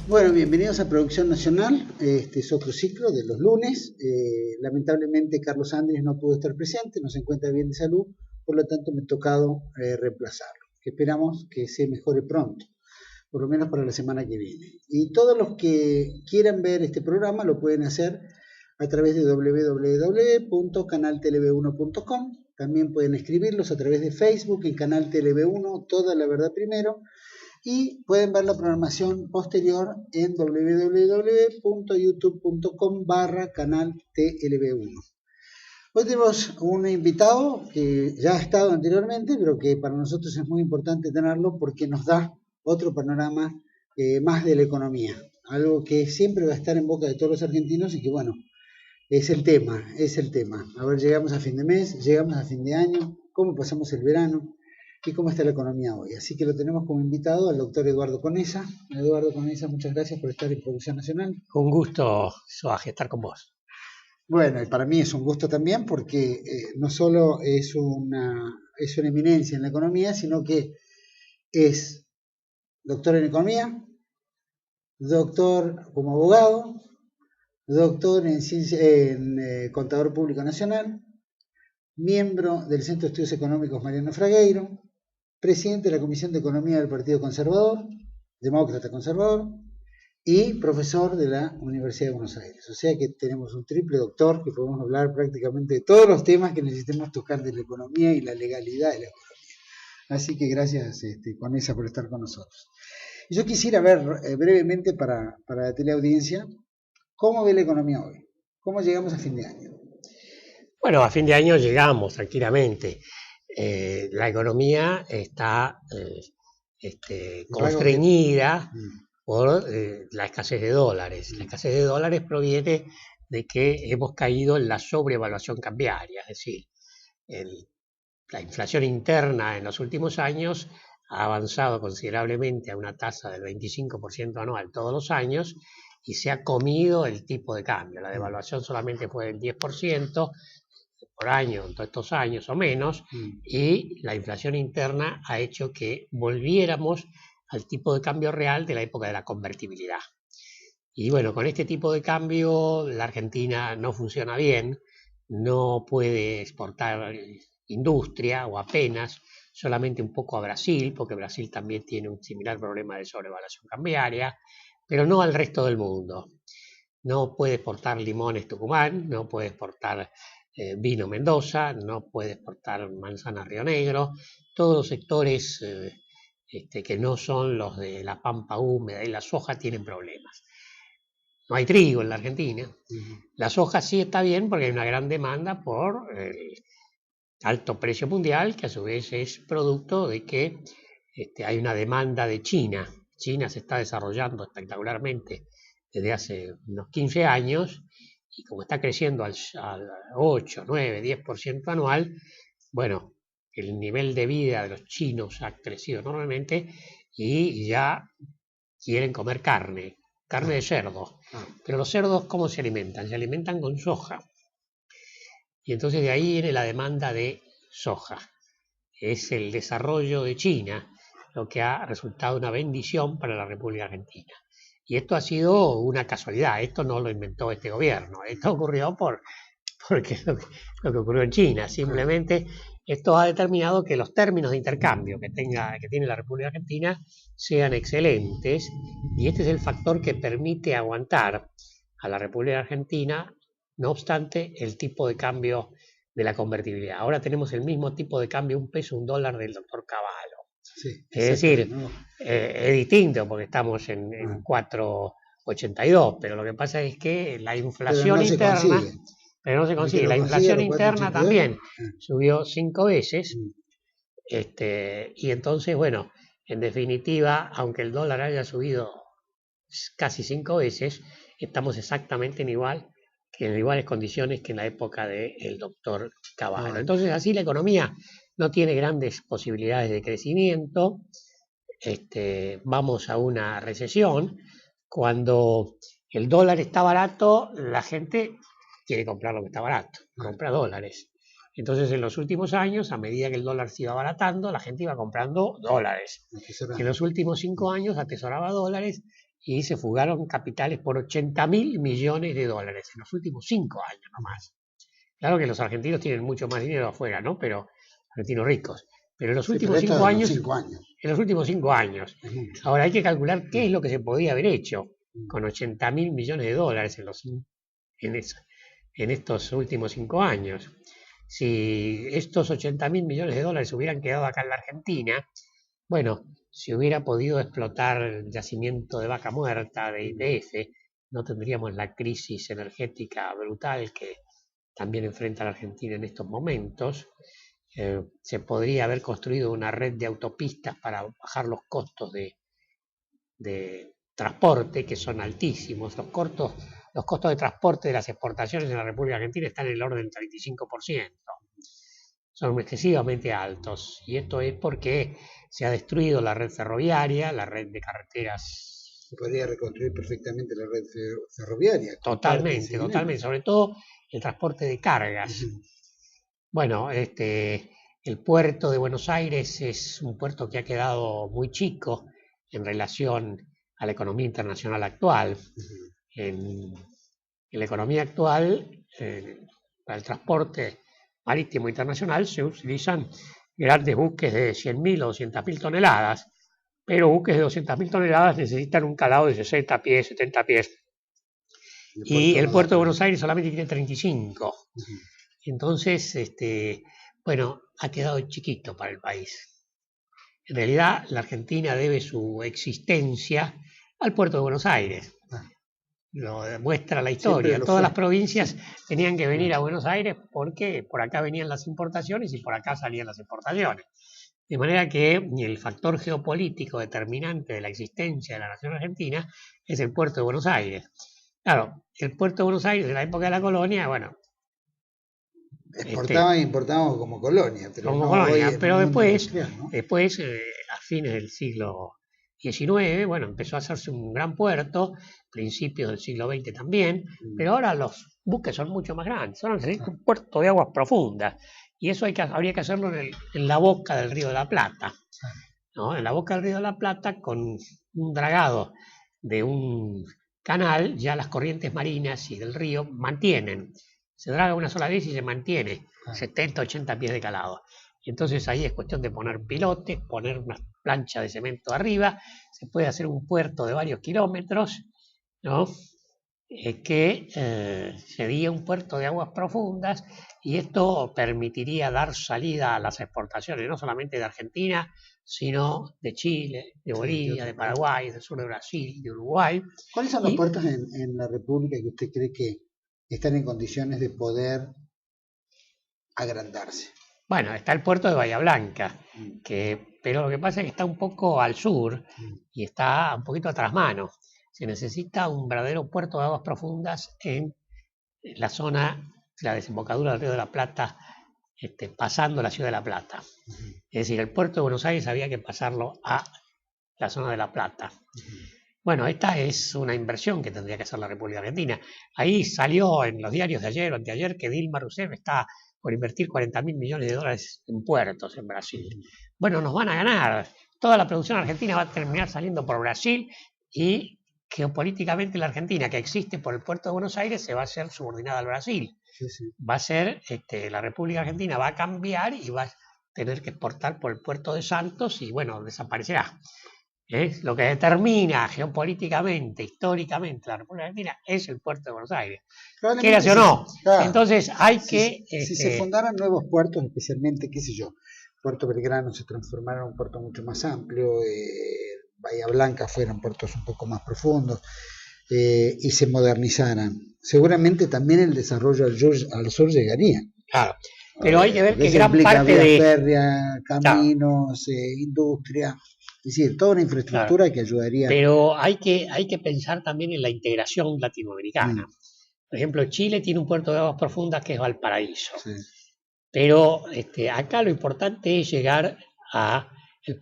Bueno, bienvenidos a Producción Nacional. Este es otro ciclo de los lunes. Lamentablemente Carlos Andrés no pudo estar presente, no se encuentra bien de salud, por lo tanto me ha tocado reemplazarlo. Que esperamos que se mejore pronto, por lo menos para la semana que viene. Y todos los que quieran ver este programa lo pueden hacer a través de www.canaltelev1.com. También pueden escribirlos a través de Facebook, en Canal Telev1, Toda la Verdad Primero. Y pueden ver la programación posterior en www.youtube.com/canal-TLV1. Hoy tenemos un invitado que ya ha estado anteriormente, pero que para nosotros es muy importante tenerlo porque nos da otro panorama más de la economía, algo que siempre va a estar en boca de todos los argentinos y que bueno, es el tema. A ver, llegamos a fin de mes, llegamos a fin de año, cómo pasamos el verano y cómo está la economía hoy. Así que lo tenemos como invitado al doctor Eduardo Conesa. Eduardo Conesa, muchas gracias por estar en Producción Nacional. Un gusto, Soaje, estar con vos. Bueno, y para mí es un gusto también porque no solo es una eminencia en la economía, sino que es doctor en economía, doctor como abogado, doctor en contador público nacional, miembro del Centro de Estudios Económicos Mariano Fragueiro, presidente de la Comisión de Economía del Partido Conservador, demócrata conservador, y profesor de la Universidad de Buenos Aires. O sea que tenemos un triple doctor que podemos hablar prácticamente de todos los temas que necesitemos tocar de la economía y la legalidad de la economía. Así que gracias, Conesa, por estar con nosotros. Y yo quisiera ver brevemente para la teleaudiencia cómo ve la economía hoy, cómo llegamos a fin de año. Bueno, a fin de año llegamos tranquilamente. La economía está constreñida por la escasez de dólares. La escasez de dólares proviene de que hemos caído en la sobrevaluación cambiaria, es decir, la inflación interna en los últimos años ha avanzado considerablemente a una tasa del 25% anual todos los años y se ha comido el tipo de cambio. La devaluación solamente fue del 10% por año en todos estos años o menos, y la inflación interna ha hecho que volviéramos al tipo de cambio real de la época de la convertibilidad. Y bueno, con este tipo de cambio la Argentina no funciona bien, no puede exportar industria o apenas, solamente un poco a Brasil, porque Brasil también tiene un similar problema de sobrevaluación cambiaria, pero no al resto del mundo. No puede exportar limones Tucumán, no puede exportar vino Mendoza, no puede exportar manzana Río Negro. Todos los sectores que no son los de la pampa húmeda y la soja tienen problemas. No hay trigo en la Argentina. La soja sí está bien porque hay una gran demanda por el alto precio mundial, que a su vez es producto de que hay una demanda de China. China se está desarrollando espectacularmente desde hace unos 15 años y como está creciendo al 8, 9, 10% anual, bueno, el nivel de vida de los chinos ha crecido enormemente y ya quieren comer carne de cerdo. Pero los cerdos, ¿cómo se alimentan? Se alimentan con soja. Y entonces de ahí viene la demanda de soja. Es el desarrollo de China lo que ha resultado una bendición para la República Argentina. Y esto ha sido una casualidad, esto no lo inventó este gobierno, esto ocurrió porque lo que ocurrió en China. Simplemente esto ha determinado que los términos de intercambio que tiene la República Argentina sean excelentes, y este es el factor que permite aguantar a la República Argentina, no obstante el tipo de cambio de la convertibilidad. Ahora tenemos el mismo tipo de cambio, un peso, un dólar del doctor Cavallo. Sí, es decir, ¿no? Es distinto porque estamos en 4,82, pero lo que pasa es que la inflación interna, pero no se consigue. La inflación interna también subió 5 veces, y entonces, bueno, en definitiva, aunque el dólar haya subido casi 5 veces, estamos exactamente en iguales condiciones que en la época del doctor Cavallo. Entonces, así la economía no tiene grandes posibilidades de crecimiento. Vamos a una recesión. Cuando el dólar está barato, la gente quiere comprar lo que está barato, compra dólares. Entonces, en los últimos años, a medida que el dólar se iba abaratando, la gente iba comprando dólares. En los últimos 5 años atesoraba dólares y se fugaron capitales por 80.000 millones de dólares en los últimos 5 años nomás. Claro que los argentinos tienen mucho más dinero afuera, ¿no? Pero argentinos ricos. Pero en los últimos 5 años, en los últimos 5 años. Ahora hay que calcular qué es lo que se podía haber hecho con 80.000 millones de dólares en estos últimos 5 años. Si estos 80.000 millones de dólares hubieran quedado acá en la Argentina, bueno, si hubiera podido explotar el yacimiento de Vaca Muerta, de YPF, no tendríamos la crisis energética brutal que también enfrenta la Argentina en estos momentos. Se podría haber construido una red de autopistas para bajar los costos de transporte, que son altísimos. Los costos de transporte de las exportaciones en la República Argentina están en el orden del 35%. Son excesivamente altos. Y esto es porque se ha destruido la red ferroviaria, la red de carreteras. Se podría reconstruir perfectamente la red ferroviaria. Totalmente. Sobre todo el transporte de cargas. Bueno, el puerto de Buenos Aires es un puerto que ha quedado muy chico en relación a la economía internacional actual. En la economía actual, para el transporte marítimo internacional se utilizan grandes buques de 100.000 o 200.000 toneladas, pero buques de 200.000 toneladas necesitan un calado de 60 pies, 70 pies. Y el puerto de Buenos Aires solamente tiene 35. Entonces, bueno, ha quedado chiquito para el país. En realidad, la Argentina debe su existencia al puerto de Buenos Aires. Lo demuestra la historia. Todas las provincias tenían que venir a Buenos Aires porque por acá venían las importaciones y por acá salían las exportaciones. De manera que el factor geopolítico determinante de la existencia de la nación argentina es el puerto de Buenos Aires. Claro, el puerto de Buenos Aires en la época de la colonia, bueno, exportaban e importábamos como colonia, pero después, a fines del siglo XIX, bueno, empezó a hacerse un gran puerto, principios del siglo XX también, pero ahora los buques son mucho más grandes, ahora necesitan un puerto de aguas profundas, y eso habría que hacerlo en la boca del Río de la Plata, ¿no? En la boca del Río de la Plata, con un dragado de un canal, ya las corrientes marinas y del río se draga una sola vez y se mantiene 70, 80 pies de calado. Y entonces ahí es cuestión de poner pilotes, poner una plancha de cemento arriba, se puede hacer un puerto de varios kilómetros, ¿no? Que sería un puerto de aguas profundas, y esto permitiría dar salida a las exportaciones, no solamente de Argentina, sino de Chile, de Bolivia, de Paraguay, del sur de Brasil, de Uruguay. ¿Cuáles son los puertos en la República que usted cree que están en condiciones de poder agrandarse? Bueno, está el puerto de Bahía Blanca, pero lo que pasa es que está un poco al sur y está un poquito a trasmano. Se necesita un verdadero puerto de aguas profundas en la zona, la desembocadura del Río de la Plata, pasando la ciudad de La Plata. Es decir, el puerto de Buenos Aires había que pasarlo a la zona de La Plata. Bueno, esta es una inversión que tendría que hacer la República Argentina. Ahí salió en los diarios de ayer o anteayer que Dilma Rousseff está por invertir 40.000 millones de dólares en puertos en Brasil. Bueno, nos van a ganar. Toda la producción argentina va a terminar saliendo por Brasil, y geopolíticamente la Argentina, que existe por el puerto de Buenos Aires, se va a hacer subordinada al Brasil. Va a ser, la República Argentina va a cambiar y va a tener que exportar por el puerto de Santos y, bueno, desaparecerá. Lo que determina geopolíticamente, históricamente la República Argentina es el puerto de Buenos Aires. Quieras o no. Claro. Entonces hay que... Si se fundaran nuevos puertos, especialmente, qué sé yo, Puerto Belgrano se transformara en un puerto mucho más amplio, Bahía Blanca fueran puertos un poco más profundos, y se modernizaran, seguramente también el desarrollo al sur llegaría. Claro. Pero hay que ver que gran parte de... férrea, caminos, industria... Es decir, toda una infraestructura que ayudaría. Pero hay que pensar también en la integración latinoamericana. Por ejemplo, Chile tiene un puerto de aguas profundas que es Valparaíso. Pero acá lo importante es llegar al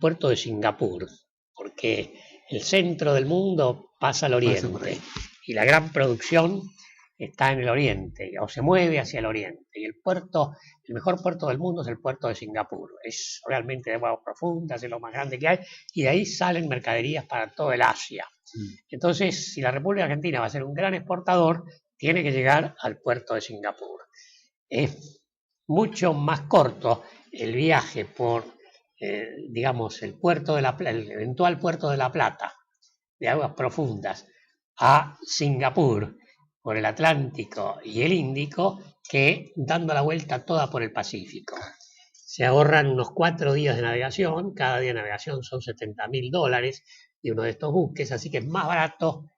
puerto de Singapur, porque el centro del mundo pasa al oriente. Y la gran producción está en el oriente, o se mueve hacia el oriente. Y el mejor puerto del mundo es el puerto de Singapur. Es realmente de aguas profundas, es lo más grande que hay, y de ahí salen mercaderías para todo el Asia. Entonces, si la República Argentina va a ser un gran exportador, tiene que llegar al puerto de Singapur. Es mucho más corto el viaje por, digamos, el eventual puerto de La Plata, de aguas profundas, a Singapur, por el Atlántico y el Índico, que dando la vuelta toda por el Pacífico. Se ahorran unos 4 días de navegación, cada día de navegación son $70.000 de uno de estos buques, así que es más barato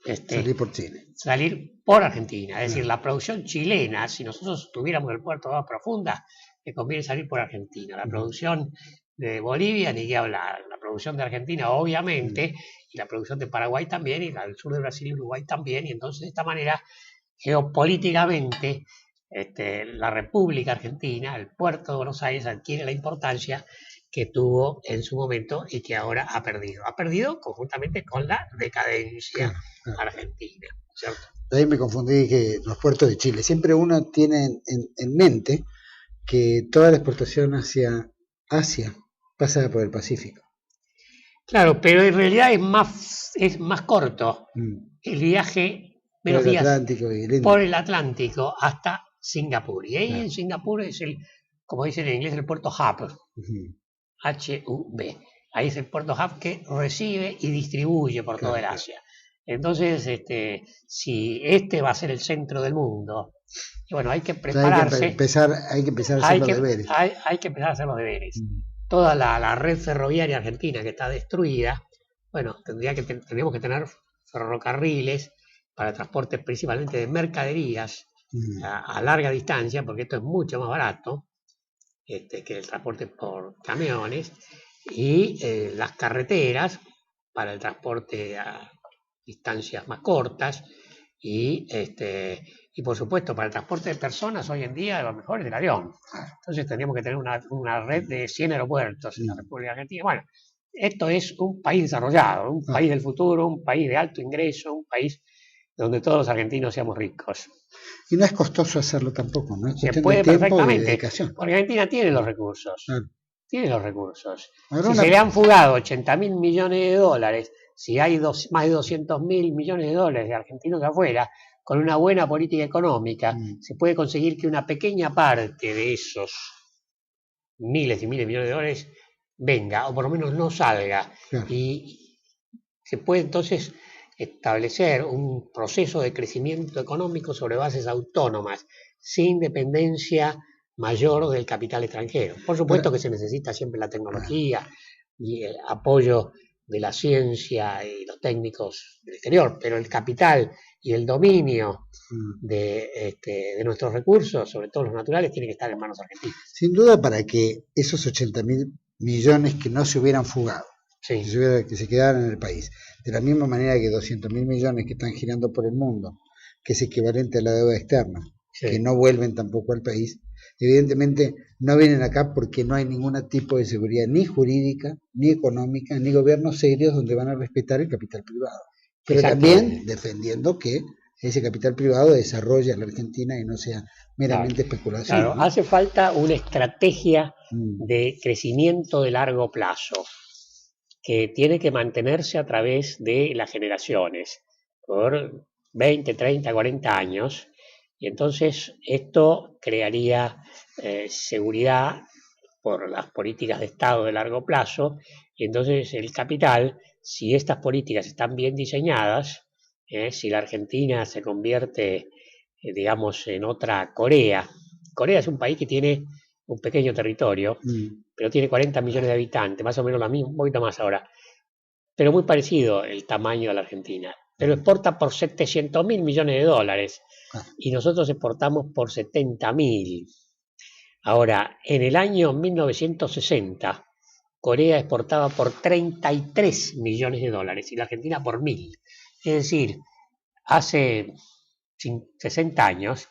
salir por Chile. Salir por Argentina. Es decir, la producción chilena, si nosotros tuviéramos el puerto de aguas profundas, le conviene salir por Argentina. La producción de Bolivia, ni qué hablar. La producción de Argentina, obviamente, y la producción de Paraguay también, y la del sur de Brasil y Uruguay también. Y entonces, de esta manera, geopolíticamente, la República Argentina, el puerto de Buenos Aires, adquiere la importancia que tuvo en su momento y que ahora ha perdido. Ha perdido conjuntamente con la decadencia argentina, ¿cierto? Ahí me confundí que los puertos de Chile. Siempre uno tiene en mente que toda la exportación hacia Asia pasa por el Pacífico. Claro, pero en realidad es más corto el viaje, menos días, por el Atlántico hasta Singapur. Y ahí en Singapur es como dicen en inglés, el puerto hub. H-U-B. Ahí es el puerto hub que recibe y distribuye por todo el Asia. Entonces, si va a ser el centro del mundo, y bueno, hay que prepararse. Hay que empezar a hacer los deberes. Hay que empezar a hacer los deberes. Toda la red ferroviaria argentina que está destruida, bueno, tendríamos que tener ferrocarriles para transporte principalmente de mercaderías a larga distancia, porque esto es mucho más barato que el transporte por camiones, y las carreteras para el transporte a distancias más cortas, y por supuesto para el transporte de personas hoy en día lo mejor es el avión. Entonces tendríamos que tener una red de 100 aeropuertos en la República Argentina. Bueno, esto es un país desarrollado, un país del futuro, un país de alto ingreso, un país donde todos los argentinos seamos ricos. Y no es costoso hacerlo tampoco, ¿no? Es se puede perfectamente, porque Argentina tiene los recursos. Tiene los recursos. Ahora si se le han fugado 80.000 millones de dólares, si hay más de 200.000 millones de dólares de argentinos afuera, con una buena política económica, se puede conseguir que una pequeña parte de esos miles y miles de millones de dólares venga, o por lo menos no salga. Y se puede entonces establecer un proceso de crecimiento económico sobre bases autónomas, sin dependencia mayor del capital extranjero. Por supuesto que se necesita siempre la tecnología y el apoyo de la ciencia y los técnicos del exterior, pero el capital y el dominio de nuestros recursos, sobre todo los naturales, tiene que estar en manos argentinas. Sin duda, para que esos 80.000 millones que no se hubieran fugado, que se quedaran en el país, de la misma manera que 200.000 millones que están girando por el mundo, que es equivalente a la deuda externa, que no vuelven tampoco al país, evidentemente no vienen acá porque no hay ningún tipo de seguridad ni jurídica, ni económica, ni gobiernos serios donde van a respetar el capital privado. Pero también defendiendo que ese capital privado desarrolle a la Argentina y no sea meramente especulación. Claro, hace falta una estrategia de crecimiento de largo plazo que tiene que mantenerse a través de las generaciones por 20, 30, 40 años. Y entonces esto crearía seguridad por las políticas de Estado de largo plazo. Y entonces el capital, si estas políticas están bien diseñadas, si la Argentina se convierte, digamos, en otra Corea. Corea es un país que tiene un pequeño territorio, pero tiene 40 millones de habitantes, más o menos la misma, un poquito más ahora, pero muy parecido el tamaño a la Argentina. Pero exporta por 700.000 millones de dólares y nosotros exportamos por 70.000. Ahora, en el año 1960, Corea exportaba por 33 millones de dólares y la Argentina por 1.000. Es decir, hace 60 años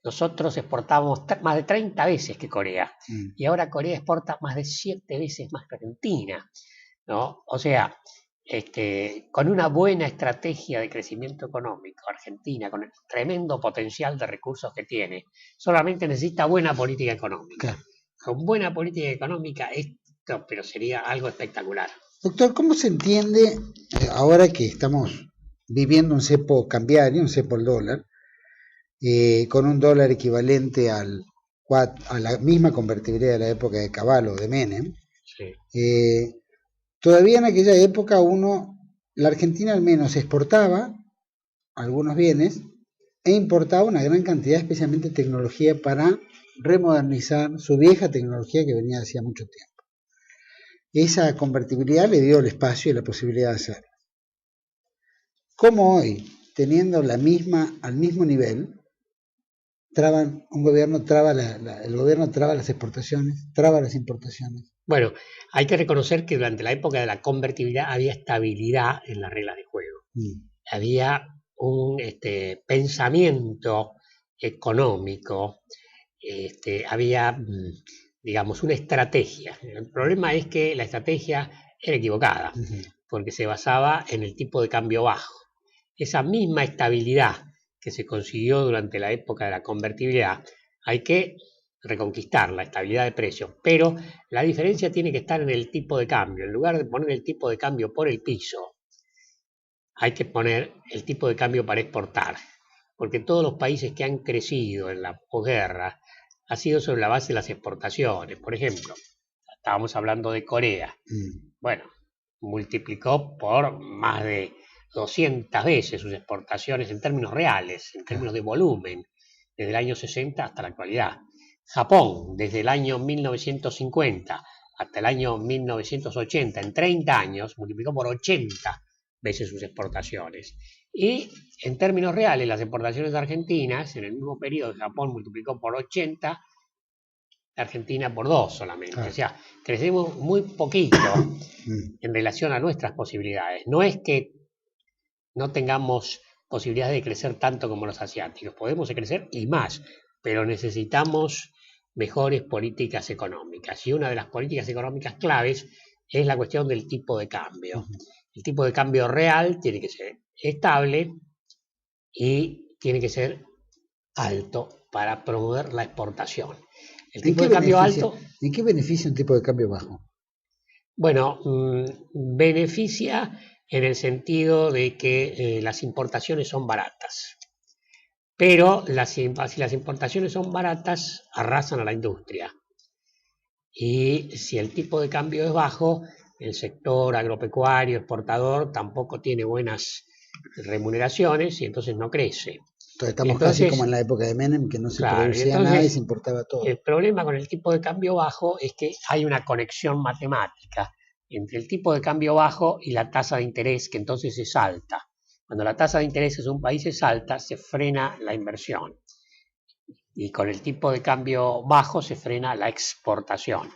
nosotros exportábamos más de 30 veces que Corea y ahora Corea exporta más de 7 veces más que Argentina, ¿no? O sea, con una buena estrategia de crecimiento económico, Argentina, con el tremendo potencial de recursos que tiene, solamente necesita buena política económica. Claro. Con buena política económica esto, pero sería algo espectacular. Doctor, ¿cómo se entiende ahora que estamos viviendo un cepo cambiario, un cepo al dólar, con un dólar equivalente a la misma convertibilidad de la época de Cavallo, de Menem? Sí. Todavía en aquella época la Argentina al menos exportaba algunos bienes e importaba una gran cantidad, especialmente tecnología, para remodernizar su vieja tecnología que venía hacía mucho tiempo. Esa convertibilidad le dio el espacio y la posibilidad de hacerlo. ¿Cómo hoy, teniendo al mismo nivel, el gobierno traba las exportaciones, traba las importaciones? Bueno, hay que reconocer que durante la época de la convertibilidad había estabilidad en las reglas de juego. Había un pensamiento económico, había, digamos, una estrategia. El problema es que la estrategia era equivocada, porque se basaba en el tipo de cambio bajo. Esa misma estabilidad que se consiguió durante la época de la convertibilidad, hay que reconquistar la estabilidad de precios, pero la diferencia tiene que estar en el tipo de cambio. En lugar de poner el tipo de cambio por el piso, hay que poner el tipo de cambio para exportar, porque todos los países que han crecido en la posguerra ha sido sobre la base de las exportaciones. Por ejemplo, estábamos hablando de Corea. Bueno, multiplicó por más de 200 veces sus exportaciones en términos reales, en términos de volumen, desde el año 60 hasta la actualidad. Japón, desde el año 1950 hasta el año 1980, en 30 años, multiplicó por 80 veces sus exportaciones. Y en términos reales, las exportaciones argentinas, en el mismo periodo, Japón multiplicó por 80, Argentina por 2 solamente. O sea, crecemos muy poquito en relación a nuestras posibilidades. No es que no tengamos posibilidades de crecer tanto como los asiáticos, podemos crecer y más, pero necesitamos mejores políticas económicas. Y una de las políticas económicas claves es la cuestión del tipo de cambio. El tipo de cambio real tiene que ser estable y tiene que ser alto para promover la exportación. El tipo de cambio alto... ¿En qué beneficia un tipo de cambio bajo? Bueno, beneficia en el sentido de que las importaciones son baratas. Pero si las importaciones son baratas, arrasan a la industria. Y si el tipo de cambio es bajo, el sector agropecuario, exportador, tampoco tiene buenas remuneraciones y entonces no crece. Estamos casi como en la época de Menem, que no se producía nada y se importaba todo. El problema con el tipo de cambio bajo es que hay una conexión matemática entre el tipo de cambio bajo y la tasa de interés, que entonces es alta. Cuando la tasa de interés en un país es alta, se frena la inversión. Y con el tipo de cambio bajo se frena la exportación.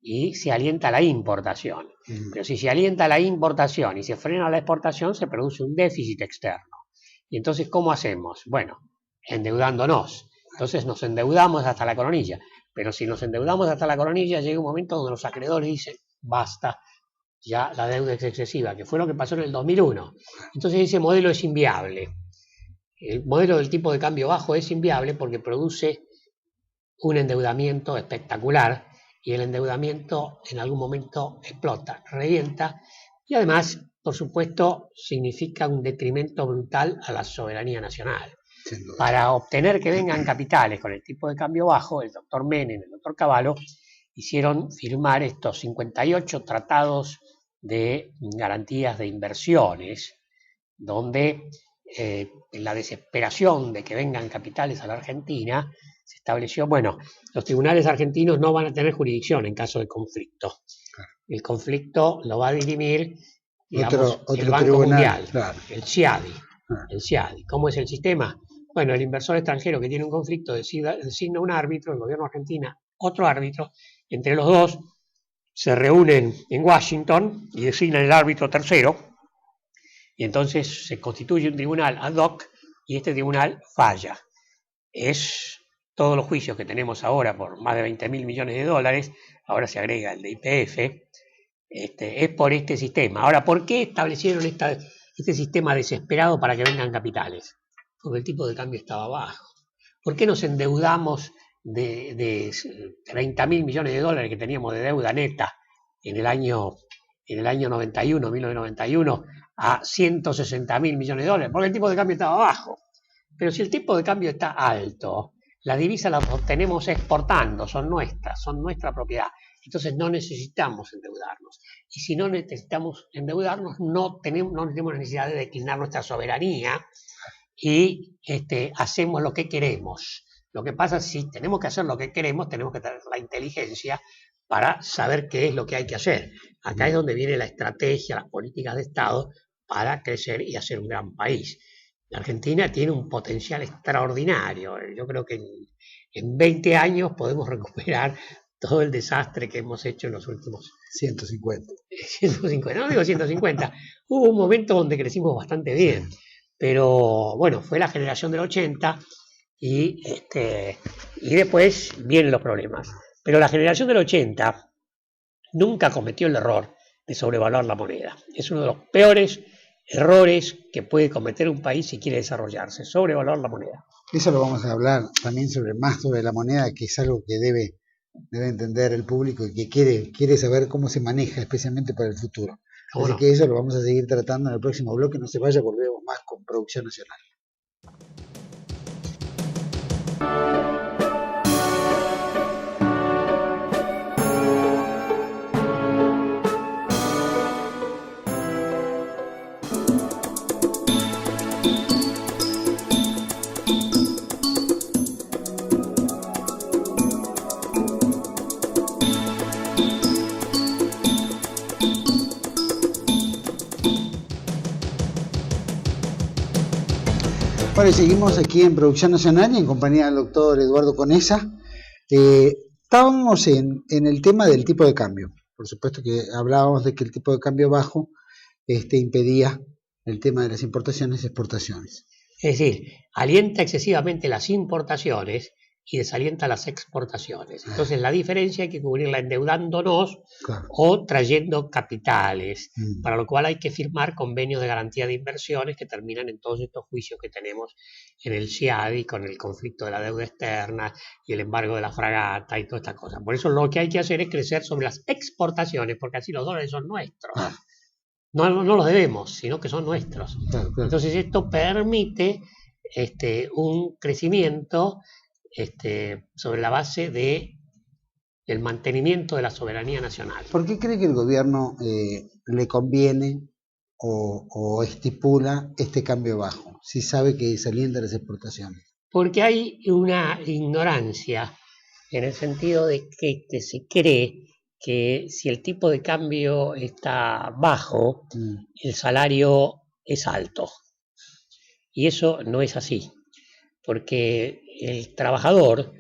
Y se alienta la importación. Pero si se alienta la importación y se frena la exportación, se produce un déficit externo. Y entonces, ¿cómo hacemos? Bueno, endeudándonos. Entonces nos endeudamos hasta la coronilla. Pero si nos endeudamos hasta la coronilla, llega un momento donde los acreedores dicen, basta, ya la deuda es excesiva, que fue lo que pasó en el 2001. Entonces ese modelo es inviable. El modelo del tipo de cambio bajo es inviable porque produce un endeudamiento espectacular y el endeudamiento en algún momento explota, revienta y además, por supuesto, significa un detrimento brutal a la soberanía nacional. Para obtener que vengan capitales con el tipo de cambio bajo, el doctor Menem y el doctor Cavallo hicieron firmar estos 58 tratados de garantías de inversiones, donde en la desesperación de que vengan capitales a la Argentina, se estableció, bueno, los tribunales argentinos no van a tener jurisdicción en caso de conflicto. El conflicto lo va a dirimir, digamos, otro el Banco tribunal, Mundial, claro. el CIADI. El CIADI. ¿Cómo es el sistema? Bueno, el inversor extranjero que tiene un conflicto designa un árbitro, el gobierno argentino otro árbitro, entre los dos se reúnen en Washington y designan el árbitro tercero, y entonces se constituye un tribunal ad hoc y este tribunal falla. Es todos los juicios que tenemos ahora por más de 20.000 millones de dólares, ahora se agrega el de YPF, es por este sistema. Ahora, ¿por qué establecieron este sistema desesperado para que vengan capitales? Porque el tipo de cambio estaba bajo. ¿Por qué nos endeudamos de 30.000 millones de dólares que teníamos de deuda neta en el año 91, 1991, a 160.000 millones de dólares? Porque el tipo de cambio estaba bajo. Pero si el tipo de cambio está alto, las divisas las obtenemos exportando, son nuestra propiedad. Entonces no necesitamos endeudarnos. Y si no necesitamos endeudarnos, no tenemos necesidad de declinar nuestra soberanía y hacemos lo que queremos. Lo que pasa es que si tenemos que hacer lo que queremos, tenemos que tener la inteligencia para saber qué es lo que hay que hacer. Acá es donde viene la estrategia, las políticas de Estado para crecer y hacer un gran país. La Argentina tiene un potencial extraordinario. Yo creo que en 20 años podemos recuperar todo el desastre que hemos hecho en los últimos 150. 150, no digo 150. Hubo un momento donde crecimos bastante bien, pero bueno, fue la generación del 80 y después vienen los problemas. Pero la generación del 80 nunca cometió el error de sobrevaluar la moneda. Es uno de los peores errores que puede cometer un país si quiere desarrollarse, sobrevaluar la moneda. Eso lo vamos a hablar también más sobre la moneda, que es algo que debe entender el público y que quiere saber cómo se maneja, especialmente para el futuro. Así que eso lo vamos a seguir tratando en el próximo bloque. No se vaya, volvemos más con Producción Nacional. Bueno, y seguimos aquí en Producción Nacional y en compañía del doctor Eduardo Conesa. Estábamos en el tema del tipo de cambio. Por supuesto que hablábamos de que el tipo de cambio bajo impedía el tema de las importaciones y exportaciones. Es decir, alienta excesivamente las importaciones y desalienta las exportaciones. Entonces la diferencia hay que cubrirla endeudándonos, claro, o trayendo capitales, para lo cual hay que firmar convenios de garantía de inversiones que terminan en todos estos juicios que tenemos en el CIADI con el conflicto de la deuda externa y el embargo de la fragata y todas estas cosas. Por eso lo que hay que hacer es crecer sobre las exportaciones, porque así los dólares son nuestros. No los debemos, sino que son nuestros. Claro. Entonces esto permite un crecimiento sobre la base del mantenimiento de la soberanía nacional. ¿Por qué cree que el gobierno le conviene o estipula este cambio bajo, si sabe que desalienta las exportaciones? Porque hay una ignorancia en el sentido de que se cree que si el tipo de cambio está bajo, el salario es alto. Y eso no es así, porque el trabajador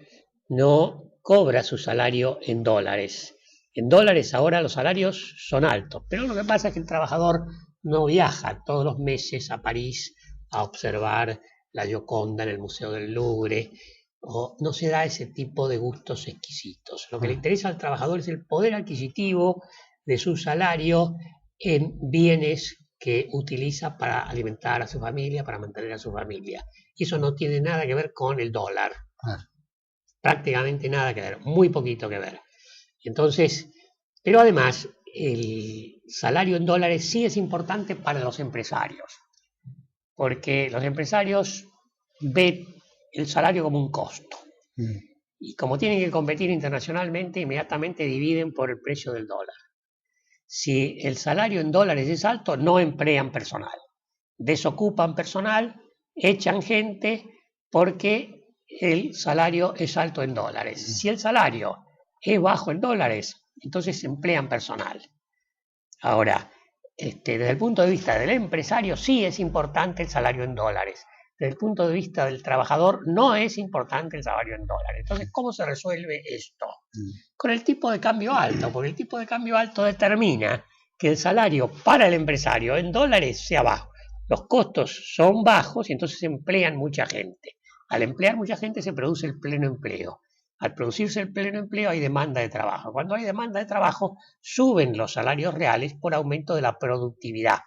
no cobra su salario en dólares. En dólares ahora los salarios son altos, pero lo que pasa es que el trabajador no viaja todos los meses a París a observar la Gioconda en el Museo del Louvre, o no se da ese tipo de gustos exquisitos. Lo que le interesa al trabajador es el poder adquisitivo de su salario en bienes que utiliza para alimentar a su familia, para mantener a su familia. Y eso no tiene nada que ver con el dólar. Prácticamente nada que ver, muy poquito que ver. Entonces, pero además, el salario en dólares sí es importante para los empresarios, porque los empresarios ven el salario como un costo. Y como tienen que competir internacionalmente, inmediatamente dividen por el precio del dólar. Si el salario en dólares es alto, no emplean personal. Desocupan personal, echan gente porque el salario es alto en dólares. Si el salario es bajo en dólares, entonces emplean personal. Ahora, desde el punto de vista del empresario, sí es importante el salario en dólares. Desde el punto de vista del trabajador, no es importante el salario en dólares. Entonces, ¿cómo se resuelve esto? Con el tipo de cambio alto, porque el tipo de cambio alto determina que el salario para el empresario en dólares sea bajo. Los costos son bajos y entonces se emplean mucha gente. Al emplear mucha gente se produce el pleno empleo. Al producirse el pleno empleo hay demanda de trabajo. Cuando hay demanda de trabajo, suben los salarios reales por aumento de la productividad,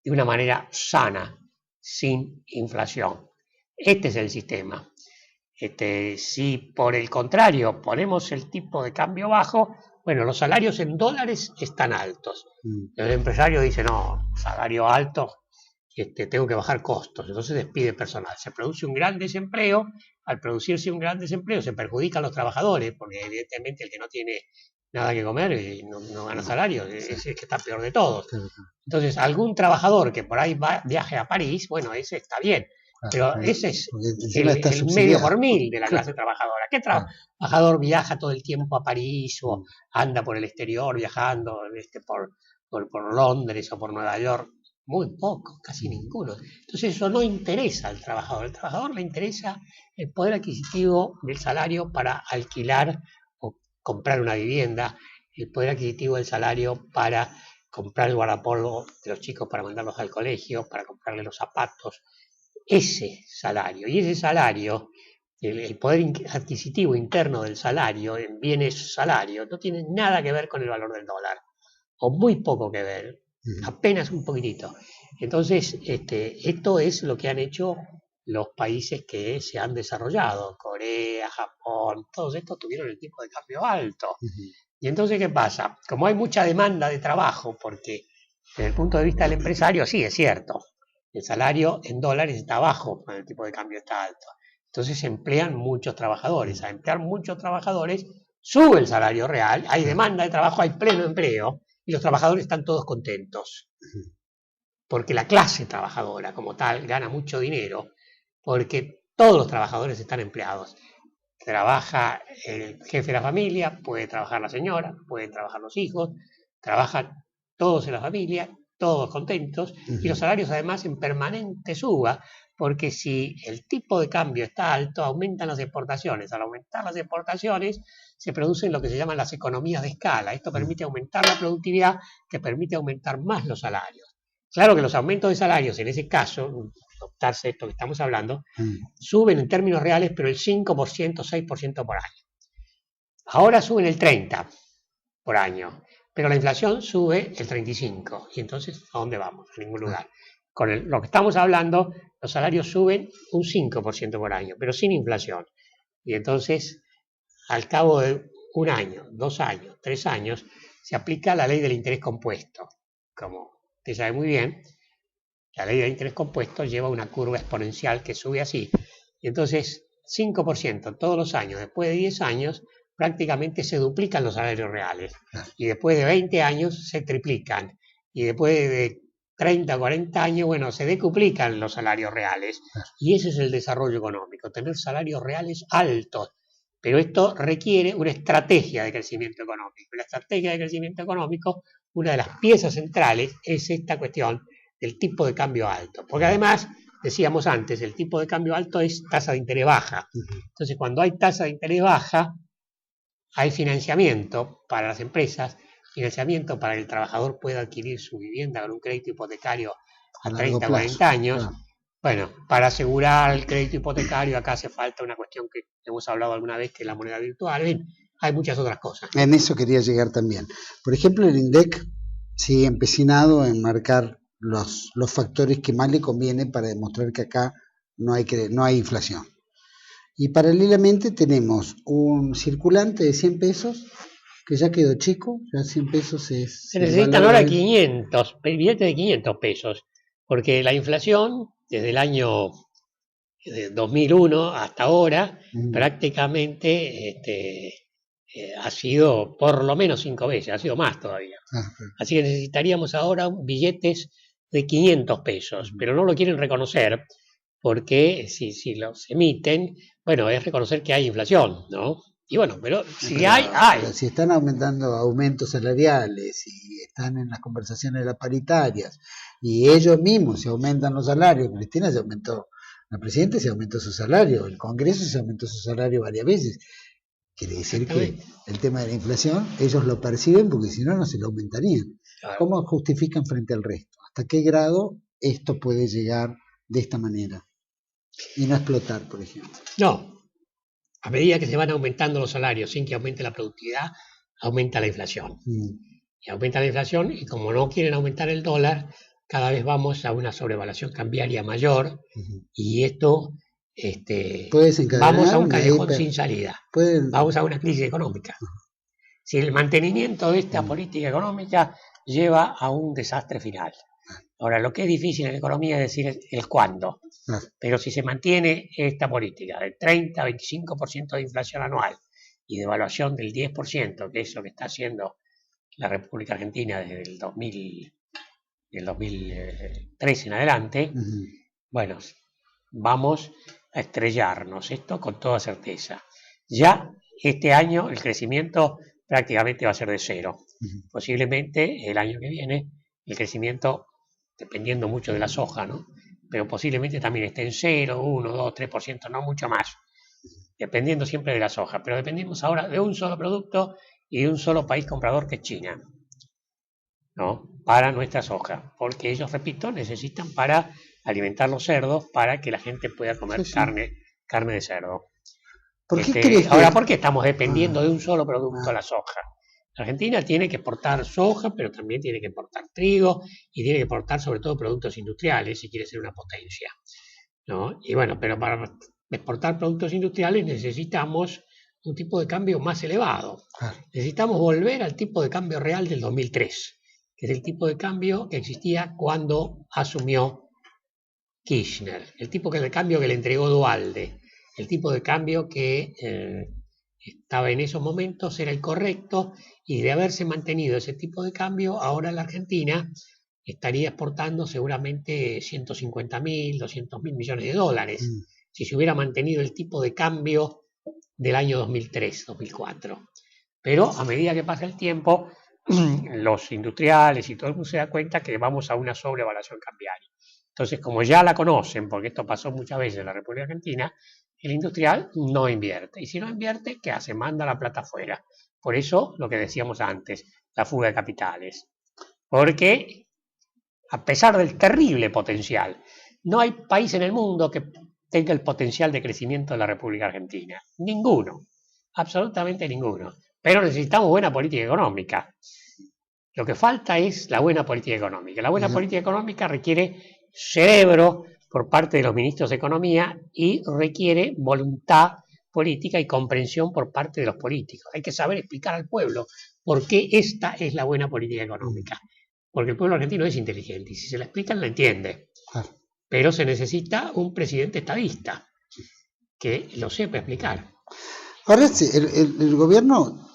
de una manera sana, sin inflación. Este es el sistema. Si por el contrario ponemos el tipo de cambio bajo, bueno, los salarios en dólares están altos. El empresario dice, no, salario alto, tengo que bajar costos, entonces despide personal. Se produce un gran desempleo. Al producirse un gran desempleo se perjudican los trabajadores, porque evidentemente el que no tiene nada que comer y no gana salario, es el que está peor de todos. Entonces, algún trabajador que por ahí viaje a París, bueno, ese está bien. Pero ese es el medio por mil de la clase trabajadora. ¿Qué trabajador viaja todo el tiempo a París o anda por el exterior viajando por Londres o por Nueva York? Muy poco, casi ninguno. Entonces eso no interesa al trabajador. Al trabajador le interesa el poder adquisitivo del salario para alquilar o comprar una vivienda, el poder adquisitivo del salario para comprar el guardapolvo de los chicos para mandarlos al colegio, para comprarle los zapatos. Ese salario, y ese salario, el poder adquisitivo interno del salario en bienes salarios, no tiene nada que ver con el valor del dólar, o muy poco que ver, apenas un poquitito. Entonces, esto es lo que han hecho los países que se han desarrollado, Corea, Japón, todos estos tuvieron el tipo de cambio alto. Y entonces, ¿qué pasa? Como hay mucha demanda de trabajo, porque desde el punto de vista del empresario, sí, es cierto, el salario en dólares está bajo, cuando el tipo de cambio está alto. Entonces se emplean muchos trabajadores. Al emplear muchos trabajadores, sube el salario real, hay demanda de trabajo, hay pleno empleo, y los trabajadores están todos contentos. Porque la clase trabajadora como tal gana mucho dinero, porque todos los trabajadores están empleados. Trabaja el jefe de la familia, puede trabajar la señora, pueden trabajar los hijos, trabajan todos en la familia, todos contentos, y los salarios además en permanente suba, porque si el tipo de cambio está alto, aumentan las exportaciones. Al aumentar las exportaciones, se producen lo que se llaman las economías de escala. Esto permite aumentar la productividad, que permite aumentar más los salarios. Claro que los aumentos de salarios, en ese caso, adoptarse esto que estamos hablando, suben en términos reales, pero el 5%, 6% por año. Ahora suben el 30% por año, pero la inflación sube el 35%. Y entonces, ¿a dónde vamos? A ningún lugar. Con lo que estamos hablando, los salarios suben un 5% por año, pero sin inflación. Y entonces, al cabo de 1 año, 2 años, 3 años, se aplica la ley del interés compuesto. Como usted sabe muy bien, la ley del interés compuesto lleva una curva exponencial que sube así. Y entonces, 5% todos los años, después de 10 años, prácticamente se duplican los salarios reales. Y después de 20 años se triplican. Y después de 30 o 40 años, bueno, se decuplican los salarios reales. Y ese es el desarrollo económico, tener salarios reales altos. Pero esto requiere una estrategia de crecimiento económico. La estrategia de crecimiento económico, una de las piezas centrales es esta cuestión del tipo de cambio alto. Porque además, decíamos antes, el tipo de cambio alto es tasa de interés baja. Entonces, cuando hay tasa de interés baja, hay financiamiento para las empresas, financiamiento para que el trabajador pueda adquirir su vivienda con un crédito hipotecario a 30 o 40 años. Bueno, para asegurar el crédito hipotecario acá hace falta una cuestión que hemos hablado alguna vez, que es la moneda virtual. En fin, hay muchas otras cosas. En eso quería llegar también. Por ejemplo, el INDEC sigue empecinado en marcar los factores que más le conviene para demostrar que acá no hay inflación. Y paralelamente tenemos un circulante de 100 pesos que ya quedó chico, ya 100 pesos es... Se necesitan ahora 500, billetes de 500 pesos, porque la inflación desde el año 2001 hasta ahora prácticamente ha sido por lo menos 5 veces, ha sido más todavía. Así que necesitaríamos ahora billetes de 500 pesos, pero no lo quieren reconocer porque si los emiten, bueno, es reconocer que hay inflación, ¿no? Y bueno, pero si hay. Pero si están aumentando aumentos salariales y están en las conversaciones de las paritarias y ellos mismos se aumentan los salarios, Cristina se aumentó, la presidenta se aumentó su salario, el Congreso se aumentó su salario varias veces. Quiere decir que el tema de la inflación ellos lo perciben porque si no, no se lo aumentarían. Claro. ¿Cómo justifican frente al resto? ¿Hasta qué grado esto puede llegar de esta manera? Y no explotar, por ejemplo. No. a medida que se van aumentando los salarios sin que aumente la productividad, aumenta la inflación. Y aumenta la inflación y como no quieren aumentar el dólar, cada vez vamos a una sobrevaluación cambiaria mayor y esto vamos a un callejón sin salida. Vamos a una crisis económica. Si el mantenimiento de esta política económica lleva a un desastre final. Ahora, lo que es difícil en la economía es decir el cuándo. Pero si se mantiene esta política de 30 a 25% de inflación anual y devaluación del 10%, que es lo que está haciendo la República Argentina desde el 2003 en adelante, bueno, vamos a estrellarnos, esto con toda certeza. Ya este año el crecimiento prácticamente va a ser de cero. Posiblemente el año que viene el crecimiento, dependiendo mucho de la soja, ¿no? Pero posiblemente también esté en 0, 1, 2, 3%, no mucho más, dependiendo siempre de la soja. Pero dependemos ahora de un solo producto y de un solo país comprador que es China, ¿no? Para nuestra soja, porque ellos, repito, necesitan para alimentar los cerdos para que la gente pueda comer carne de cerdo. ¿Por qué ahora, ¿por qué estamos dependiendo de un solo producto, la soja? Argentina tiene que exportar soja, pero también tiene que exportar trigo y tiene que exportar sobre todo productos industriales si quiere ser una potencia, ¿no? Y bueno, pero para exportar productos industriales necesitamos un tipo de cambio más elevado. Necesitamos volver al tipo de cambio real del 2003, que es el tipo de cambio que existía cuando asumió Kirchner, el tipo de cambio que le entregó Duhalde, el tipo de cambio que estaba en esos momentos era el correcto, y de haberse mantenido ese tipo de cambio, ahora la Argentina estaría exportando seguramente 150.000, 200.000 millones de dólares, si se hubiera mantenido el tipo de cambio del año 2003, 2004. Pero a medida que pasa el tiempo, los industriales y todo el mundo se da cuenta que vamos a una sobrevaluación cambiaria. Entonces, como ya la conocen, porque esto pasó muchas veces en la República Argentina, el industrial no invierte. Y si no invierte, ¿qué hace? Manda la plata afuera. Por eso, lo que decíamos antes, la fuga de capitales. Porque, a pesar del terrible potencial, no hay país en el mundo que tenga el potencial de crecimiento de la República Argentina. Ninguno. Absolutamente ninguno. Pero necesitamos buena política económica. Lo que falta es la buena política económica. La buena política económica requiere cerebro por parte de los ministros de Economía y requiere voluntad política y comprensión por parte de los políticos. Hay que saber explicar al pueblo por qué esta es la buena política económica. Porque el pueblo argentino es inteligente y si se la explican la entiende. Pero se necesita un presidente estadista que lo sepa explicar. Ahora, el gobierno,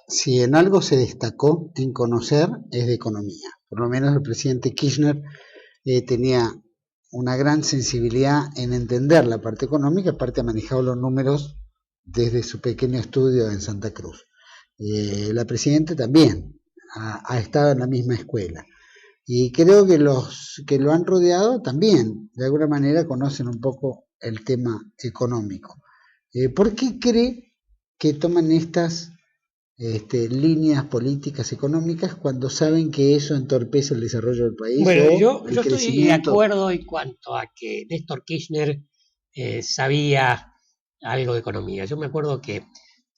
si en algo se destacó en conocer, es de economía. Por lo menos el presidente Kirchner tenía una gran sensibilidad en entender la parte económica, aparte ha manejado los números desde su pequeño estudio en Santa Cruz. La presidenta también ha estado en la misma escuela. Y creo que los que lo han rodeado también, de alguna manera, conocen un poco el tema económico. ¿Por qué cree que toman estas líneas políticas económicas cuando saben que eso entorpece el desarrollo del país? Bueno, yo estoy de acuerdo en cuanto a que Néstor Kirchner sabía algo de economía. Yo me acuerdo que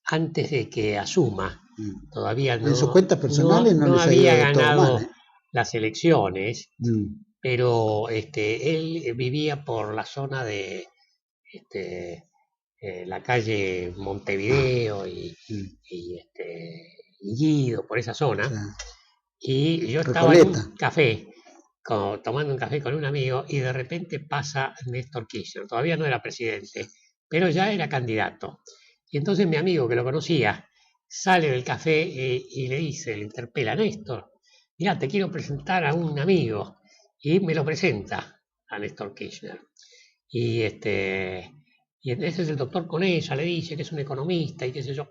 antes de que asuma, todavía no, en sus cuentas personales no había ganado las elecciones, pero él vivía por la zona de la calle Montevideo y Guido, por esa zona, y yo estaba en un café, tomando un café con un amigo, y de repente pasa Néstor Kirchner, todavía no era presidente, pero ya era candidato. Y entonces mi amigo, que lo conocía, sale del café y le dice, le interpela: Néstor, mirá, te quiero presentar a un amigo, y me lo presenta a Néstor Kirchner. Y ese es el doctor Conesa, le dice, que es un economista y qué sé yo.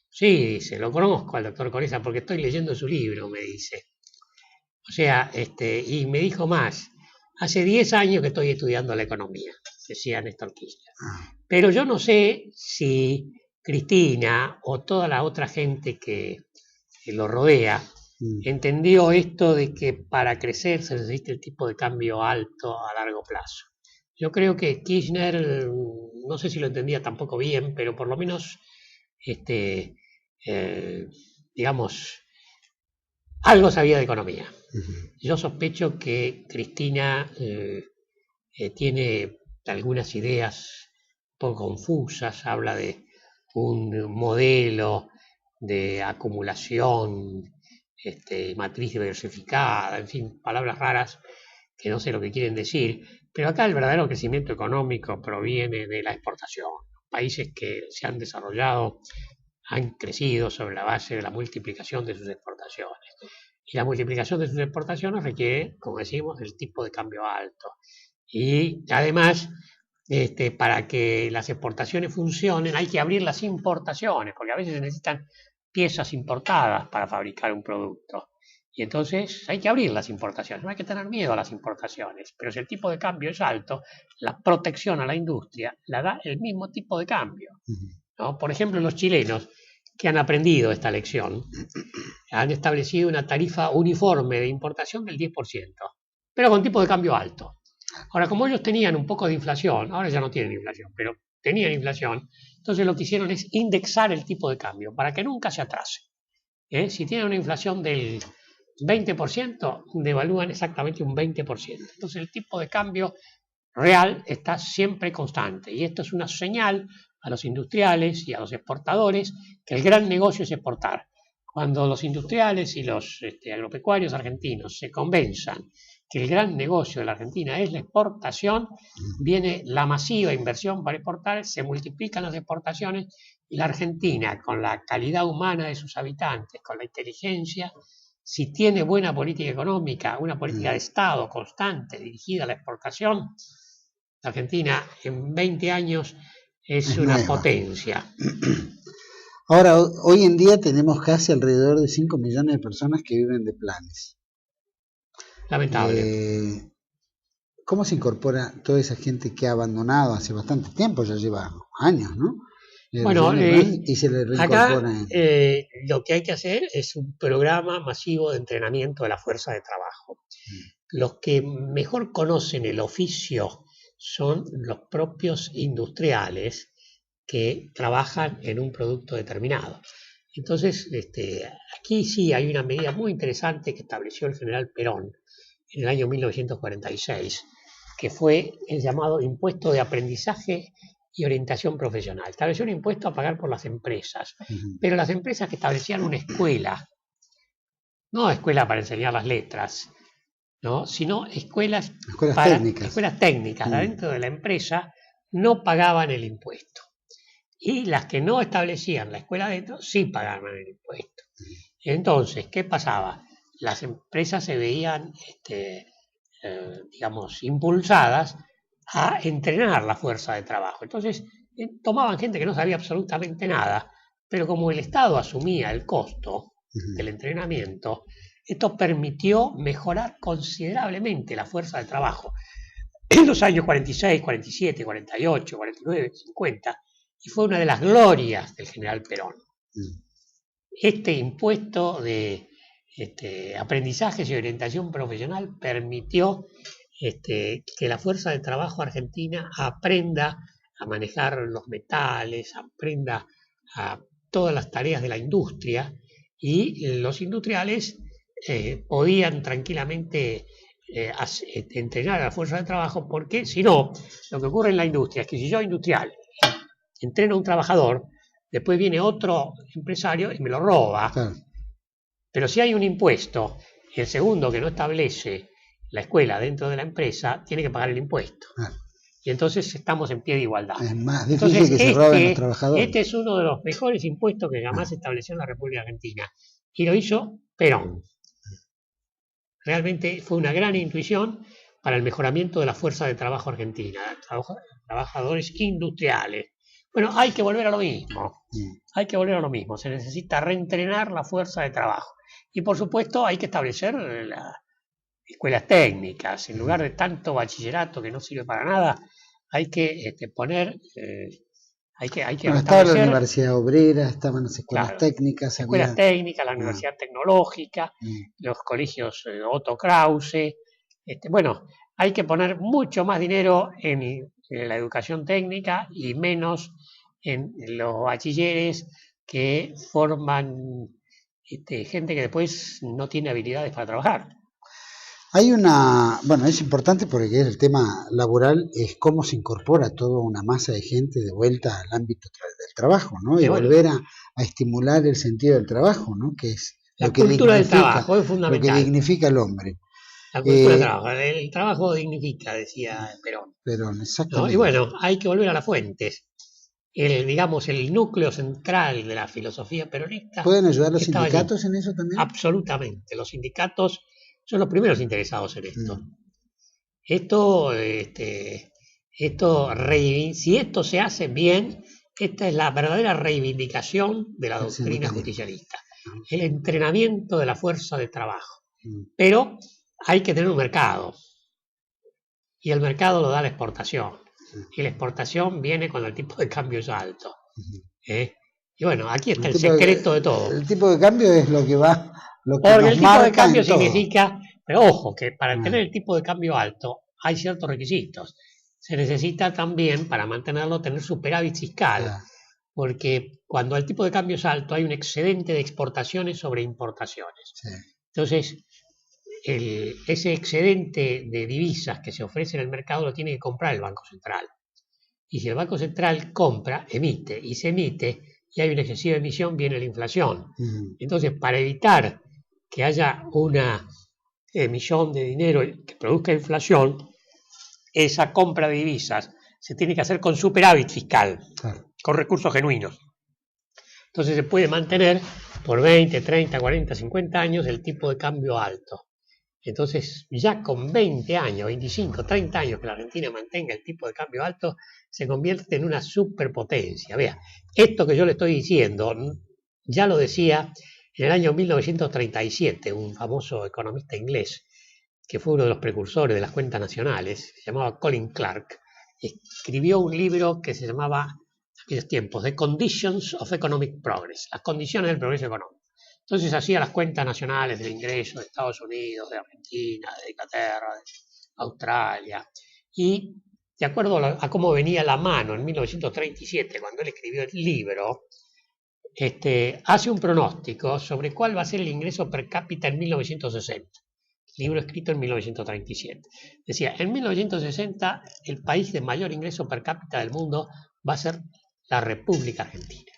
Sí, dice, lo conozco al doctor Conesa porque estoy leyendo su libro, me dice. O sea, y me dijo más, hace 10 años que estoy estudiando la economía, decía Néstor Kirchner. Pero yo no sé si Cristina o toda la otra gente que lo rodea entendió esto de que para crecer se necesita el tipo de cambio alto a largo plazo. Yo creo que Kirchner, no sé si lo entendía tampoco bien, pero por lo menos, eh, digamos, algo sabía de economía. Yo sospecho que Cristina tiene algunas ideas un poco confusas, habla de un modelo de acumulación, matriz diversificada, en fin, palabras raras que no sé lo que quieren decir, pero acá el verdadero crecimiento económico proviene de la exportación. Países que se han desarrollado han crecido sobre la base de la multiplicación de sus exportaciones. Y la multiplicación de sus exportaciones requiere, como decimos, del tipo de cambio alto. Y además, para que las exportaciones funcionen hay que abrir las importaciones, porque a veces se necesitan piezas importadas para fabricar un producto. Y entonces hay que abrir las importaciones, no hay que tener miedo a las importaciones, pero si el tipo de cambio es alto, la protección a la industria la da el mismo tipo de cambio, ¿no? Por ejemplo, los chilenos que han aprendido esta lección han establecido una tarifa uniforme de importación del 10%, pero con tipo de cambio alto. Ahora, como ellos tenían un poco de inflación, ahora ya no tienen inflación, pero tenían inflación, entonces lo que hicieron es indexar el tipo de cambio para que nunca se atrase. Si tienen una inflación del 20%, devalúan exactamente un 20%. Entonces el tipo de cambio real está siempre constante y esto es una señal a los industriales y a los exportadores que el gran negocio es exportar. Cuando los industriales y los agropecuarios argentinos se convenzan que el gran negocio de la Argentina es la exportación, viene la masiva inversión para exportar, se multiplican las exportaciones y la Argentina, con la calidad humana de sus habitantes, con la inteligencia, si tiene buena política económica, una política de Estado constante dirigida a la exportación, la Argentina en 20 años es una potencia. Ahora, hoy en día tenemos casi alrededor de 5 millones de personas que viven de planes. Lamentable. ¿Cómo se incorpora toda esa gente que ha abandonado hace bastante tiempo? Ya lleva años, ¿no? Bueno, y se le reincorpora. Acá lo que hay que hacer es un programa masivo de entrenamiento de la fuerza de trabajo. Los que mejor conocen el oficio son los propios industriales que trabajan en un producto determinado. Entonces, aquí sí hay una medida muy interesante que estableció el general Perón en el año 1946, que fue el llamado impuesto de aprendizaje y orientación profesional. Estableció un impuesto a pagar por las empresas, pero las empresas que establecían una escuela, no escuela para enseñar las letras, ¿no? Sino escuelas técnicas dentro de la empresa, no pagaban el impuesto. Y las que no establecían la escuela dentro, sí pagaban el impuesto. Entonces, ¿qué pasaba? Las empresas se veían, digamos, impulsadas a entrenar la fuerza de trabajo. Entonces, tomaban gente que no sabía absolutamente nada, pero como el Estado asumía el costo del entrenamiento, esto permitió mejorar considerablemente la fuerza de trabajo. En los años 46, 47, 48, 49, 50, y fue una de las glorias del general Perón. Este impuesto de aprendizajes y orientación profesional permitió que la fuerza de trabajo argentina aprenda a manejar los metales, aprenda a todas las tareas de la industria, y los industriales podían tranquilamente entrenar a la fuerza de trabajo, porque si no, lo que ocurre en la industria es que si yo industrial entreno a un trabajador, después viene otro empresario y me lo roba. Claro. Pero si hay un impuesto, el segundo que no establece la escuela dentro de la empresa tiene que pagar el impuesto. Y entonces estamos en pie de igualdad. Es más difícil entonces, que se roben los trabajadores. Este es uno de los mejores impuestos que jamás se estableció en la República Argentina. Y lo hizo Perón. Realmente fue una gran intuición para el mejoramiento de la fuerza de trabajo argentina. Trabajadores industriales. Bueno, hay que volver a lo mismo. Hay que volver a lo mismo. Se necesita reentrenar la fuerza de trabajo. Y por supuesto hay que establecer las escuelas técnicas. En lugar de tanto bachillerato que no sirve para nada, hay que poner... hay que estaba la Universidad Obrera, estaban las escuelas técnicas. Escuelas técnicas, la Universidad Tecnológica, los colegios Otto Krause. Bueno, hay que poner mucho más dinero en la educación técnica y menos en los bachilleres que forman gente que después no tiene habilidades para trabajar. Hay bueno, es importante porque el tema laboral es cómo se incorpora toda una masa de gente de vuelta al ámbito del trabajo, ¿no? Y bueno, volver a estimular el sentido del trabajo, ¿no? Que es la cultura del trabajo es fundamental. Lo que dignifica al hombre. La cultura del trabajo. El trabajo dignifica, decía Perón. Perón, exactamente. ¿No? Y bueno, hay que volver a las fuentes. Digamos, el núcleo central de la filosofía peronista. ¿Pueden ayudar los sindicatos en eso también? Absolutamente. Los sindicatos son los primeros interesados en esto. Si esto se hace bien, esta es la verdadera reivindicación de la doctrina justicialista. El entrenamiento de la fuerza de trabajo. Pero hay que tener un mercado. Y el mercado lo da la exportación. Y la exportación viene cuando el tipo de cambio es alto. Y bueno, aquí está el secreto de todo. El tipo de cambio es lo que va... Porque el tipo de cambio significa... Pero ojo, que para tener el tipo de cambio alto hay ciertos requisitos. Se necesita también, para mantenerlo, tener superávit fiscal. Porque cuando el tipo de cambio es alto hay un excedente de exportaciones sobre importaciones. Entonces, ese excedente de divisas que se ofrece en el mercado lo tiene que comprar el Banco Central. Y si el Banco Central compra, emite, y se emite, y hay una excesiva emisión, viene la inflación. Entonces, para evitar que haya una emisión de dinero que produzca inflación, esa compra de divisas se tiene que hacer con superávit fiscal, con recursos genuinos. Entonces se puede mantener por 20, 30, 40, 50 años el tipo de cambio alto. Entonces, ya con 20 años, 25, 30 años que la Argentina mantenga el tipo de cambio alto, se convierte en una superpotencia. Vea, esto que yo le estoy diciendo, ya lo decía en el año 1937 un famoso economista inglés, que fue uno de los precursores de las cuentas nacionales, se llamaba Colin Clark, escribió un libro que se llamaba, en aquellos tiempos, The Conditions of Economic Progress, las condiciones del progreso económico. Entonces hacía las cuentas nacionales del ingreso de Estados Unidos, de Argentina, de Inglaterra, de Australia. Y de acuerdo a cómo venía la mano en 1937, cuando él escribió el libro, hace un pronóstico sobre cuál va a ser el ingreso per cápita en 1960. Libro escrito en 1937. Decía, en 1960 el país de mayor ingreso per cápita del mundo va a ser la República Argentina.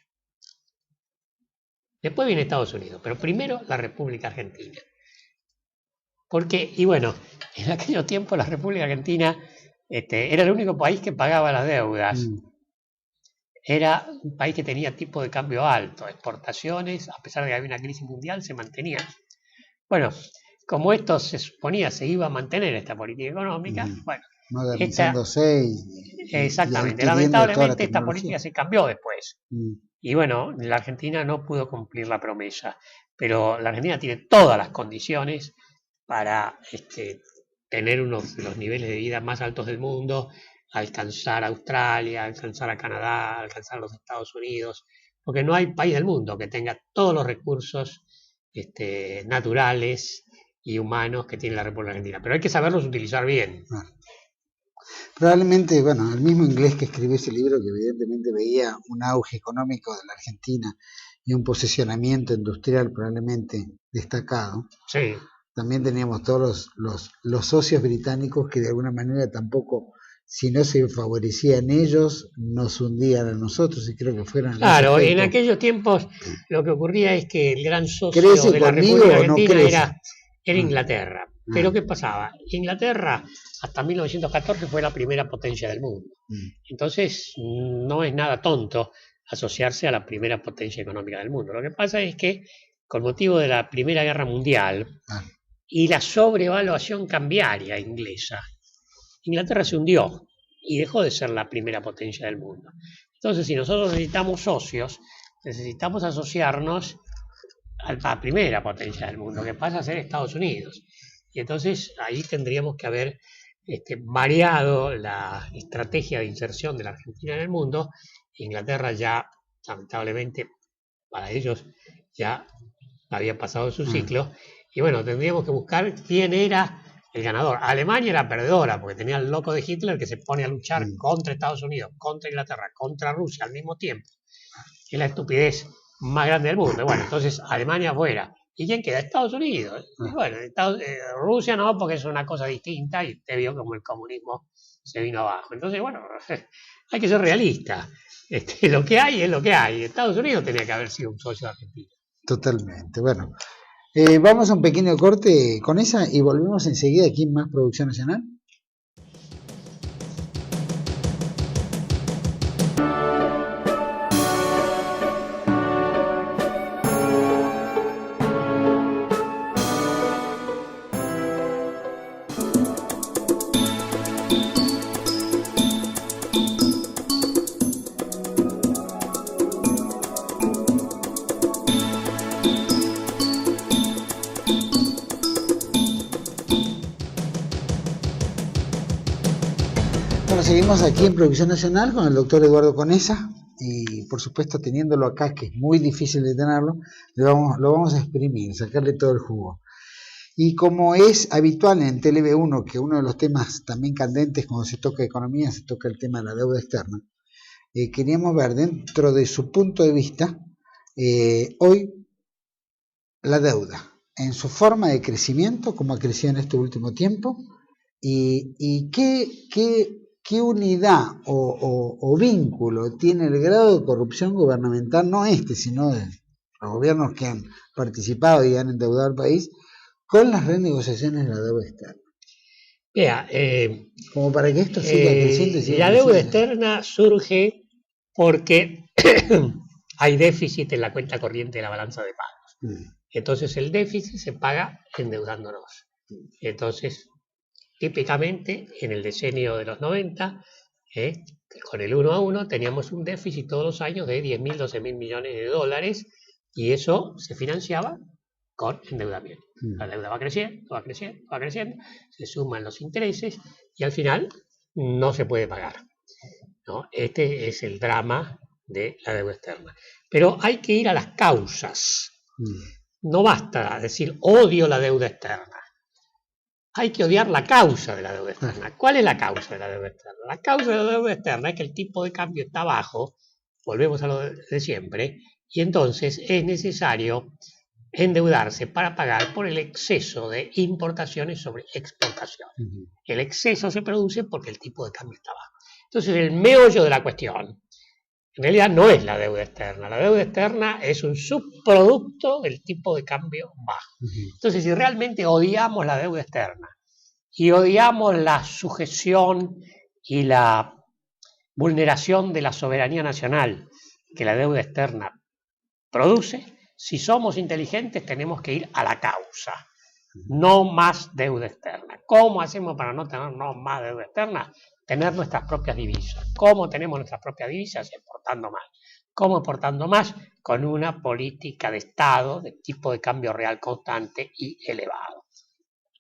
Después viene Estados Unidos, pero primero la República Argentina. Porque, y bueno, en aquellos tiempos la República Argentina era el único país que pagaba las deudas. Era un país que tenía tipo de cambio alto, exportaciones, a pesar de que había una crisis mundial, se mantenían. Bueno, como esto se suponía se iba a mantener esta política económica, bueno, modernizándose exactamente, lamentablemente esta política se cambió después. Y bueno, la Argentina no pudo cumplir la promesa, pero la Argentina tiene todas las condiciones para tener unos de los niveles de vida más altos del mundo, alcanzar a Australia, alcanzar a Canadá, alcanzar a los Estados Unidos, porque no hay país del mundo que tenga todos los recursos naturales y humanos que tiene la República Argentina, pero hay que saberlos utilizar bien. Probablemente, bueno, el mismo inglés que escribió ese libro, que evidentemente veía un auge económico de la Argentina y un posicionamiento industrial probablemente destacado. Sí. También teníamos todos los socios británicos que de alguna manera tampoco, si no se favorecían ellos, nos hundían a nosotros, y creo que fueron... Claro, en aquellos tiempos lo que ocurría es que el gran socio de la República Argentina era Inglaterra. Pero ¿qué pasaba? Inglaterra hasta 1914 fue la primera potencia del mundo. Entonces no es nada tonto asociarse a la primera potencia económica del mundo. Lo que pasa es que con motivo de la Primera Guerra Mundial y la sobrevaluación cambiaria inglesa, Inglaterra se hundió y dejó de ser la primera potencia del mundo. Entonces, si nosotros necesitamos socios, necesitamos asociarnos a la primera potencia del mundo, que pasa a ser Estados Unidos. Y entonces ahí tendríamos que haber variado la estrategia de inserción de la Argentina en el mundo. Inglaterra ya, lamentablemente, para ellos ya había pasado su ciclo. Y bueno, tendríamos que buscar quién era el ganador. Alemania era perdedora porque tenía el loco de Hitler que se pone a luchar contra Estados Unidos, contra Inglaterra, contra Rusia al mismo tiempo. Es la estupidez más grande del mundo. Bueno, entonces Alemania fuera. ¿Y quién queda? Estados Unidos. Y bueno, Rusia no, porque es una cosa distinta y usted vio como el comunismo se vino abajo. Entonces, bueno, hay que ser realista. Lo que hay es lo que hay. Estados Unidos tenía que haber sido un socio de Argentina. Totalmente. Bueno, vamos a un pequeño corte con esa y volvemos enseguida aquí en Más Producción Nacional. Seguimos aquí en Producción Nacional con el doctor Eduardo Conesa y por supuesto teniéndolo acá, que es muy difícil de tenerlo, lo vamos a exprimir, sacarle todo el jugo. Y como es habitual en TLV1, que uno de los temas también candentes cuando se toca economía, se toca el tema de la deuda externa, queríamos ver dentro de su punto de vista, hoy la deuda, en su forma de crecimiento, como ha crecido en este último tiempo, y qué unidad o vínculo tiene el grado de corrupción gubernamental, no sino de los gobiernos que han participado y han endeudado al país, con las renegociaciones de la deuda externa. Vea, como para que esto siga creciendo. La deuda externa surge porque hay déficit en la cuenta corriente de la balanza de pagos. Entonces el déficit se paga endeudándonos. Entonces, típicamente, en el decenio de los 90, con el 1 a 1, teníamos un déficit todos los años de 10.000, 12.000 millones de dólares y eso se financiaba con endeudamiento. La deuda va creciendo, va creciendo, va creciendo, se suman los intereses y al final no se puede pagar, ¿no? Este es el drama de la deuda externa. Pero hay que ir a las causas. No basta decir odio la deuda externa. Hay que odiar la causa de la deuda externa. ¿Cuál es la causa de la deuda externa? La causa de la deuda externa es que el tipo de cambio está bajo, volvemos a lo de siempre, y entonces es necesario endeudarse para pagar por el exceso de importaciones sobre exportaciones. El exceso se produce porque el tipo de cambio está bajo. Entonces el meollo de la cuestión en realidad no es la deuda externa. La deuda externa es un subproducto del tipo de cambio bajo. Entonces, si realmente odiamos la deuda externa y odiamos la sujeción y la vulneración de la soberanía nacional que la deuda externa produce, si somos inteligentes tenemos que ir a la causa. No más deuda externa. ¿Cómo hacemos para no tener más deuda externa? Tener nuestras propias divisas. ¿Cómo tenemos nuestras propias divisas? Exportando más. ¿Cómo exportando más? Con una política de Estado de tipo de cambio real constante y elevado.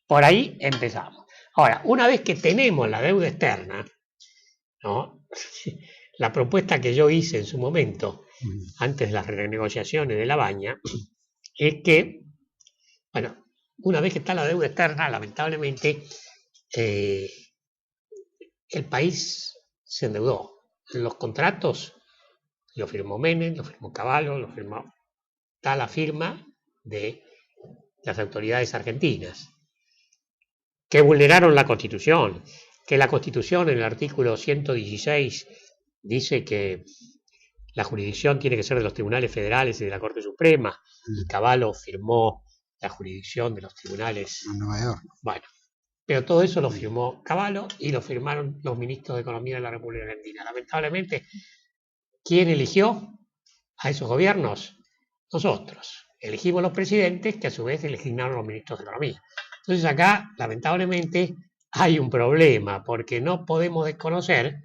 Por ahí empezamos. Ahora, una vez que tenemos la deuda externa, ¿no? La propuesta que yo hice en su momento, antes de las renegociaciones de La Baña, es que, bueno, una vez que está la deuda externa, lamentablemente, el país se endeudó. Los contratos lo firmó Menem, lo firmó Cavallo, está la firma de las autoridades argentinas, que vulneraron la Constitución, que la Constitución en el artículo 116 dice que la jurisdicción tiene que ser de los tribunales federales y de la Corte Suprema, y Cavallo firmó la jurisdicción de los tribunales en Nueva York. Bueno, pero todo eso lo firmó Cavallo y lo firmaron los ministros de Economía de la República Argentina. Lamentablemente, ¿quién eligió a esos gobiernos? Nosotros. Elegimos los presidentes que a su vez eligieron los ministros de Economía. Entonces acá, lamentablemente, hay un problema porque no podemos desconocer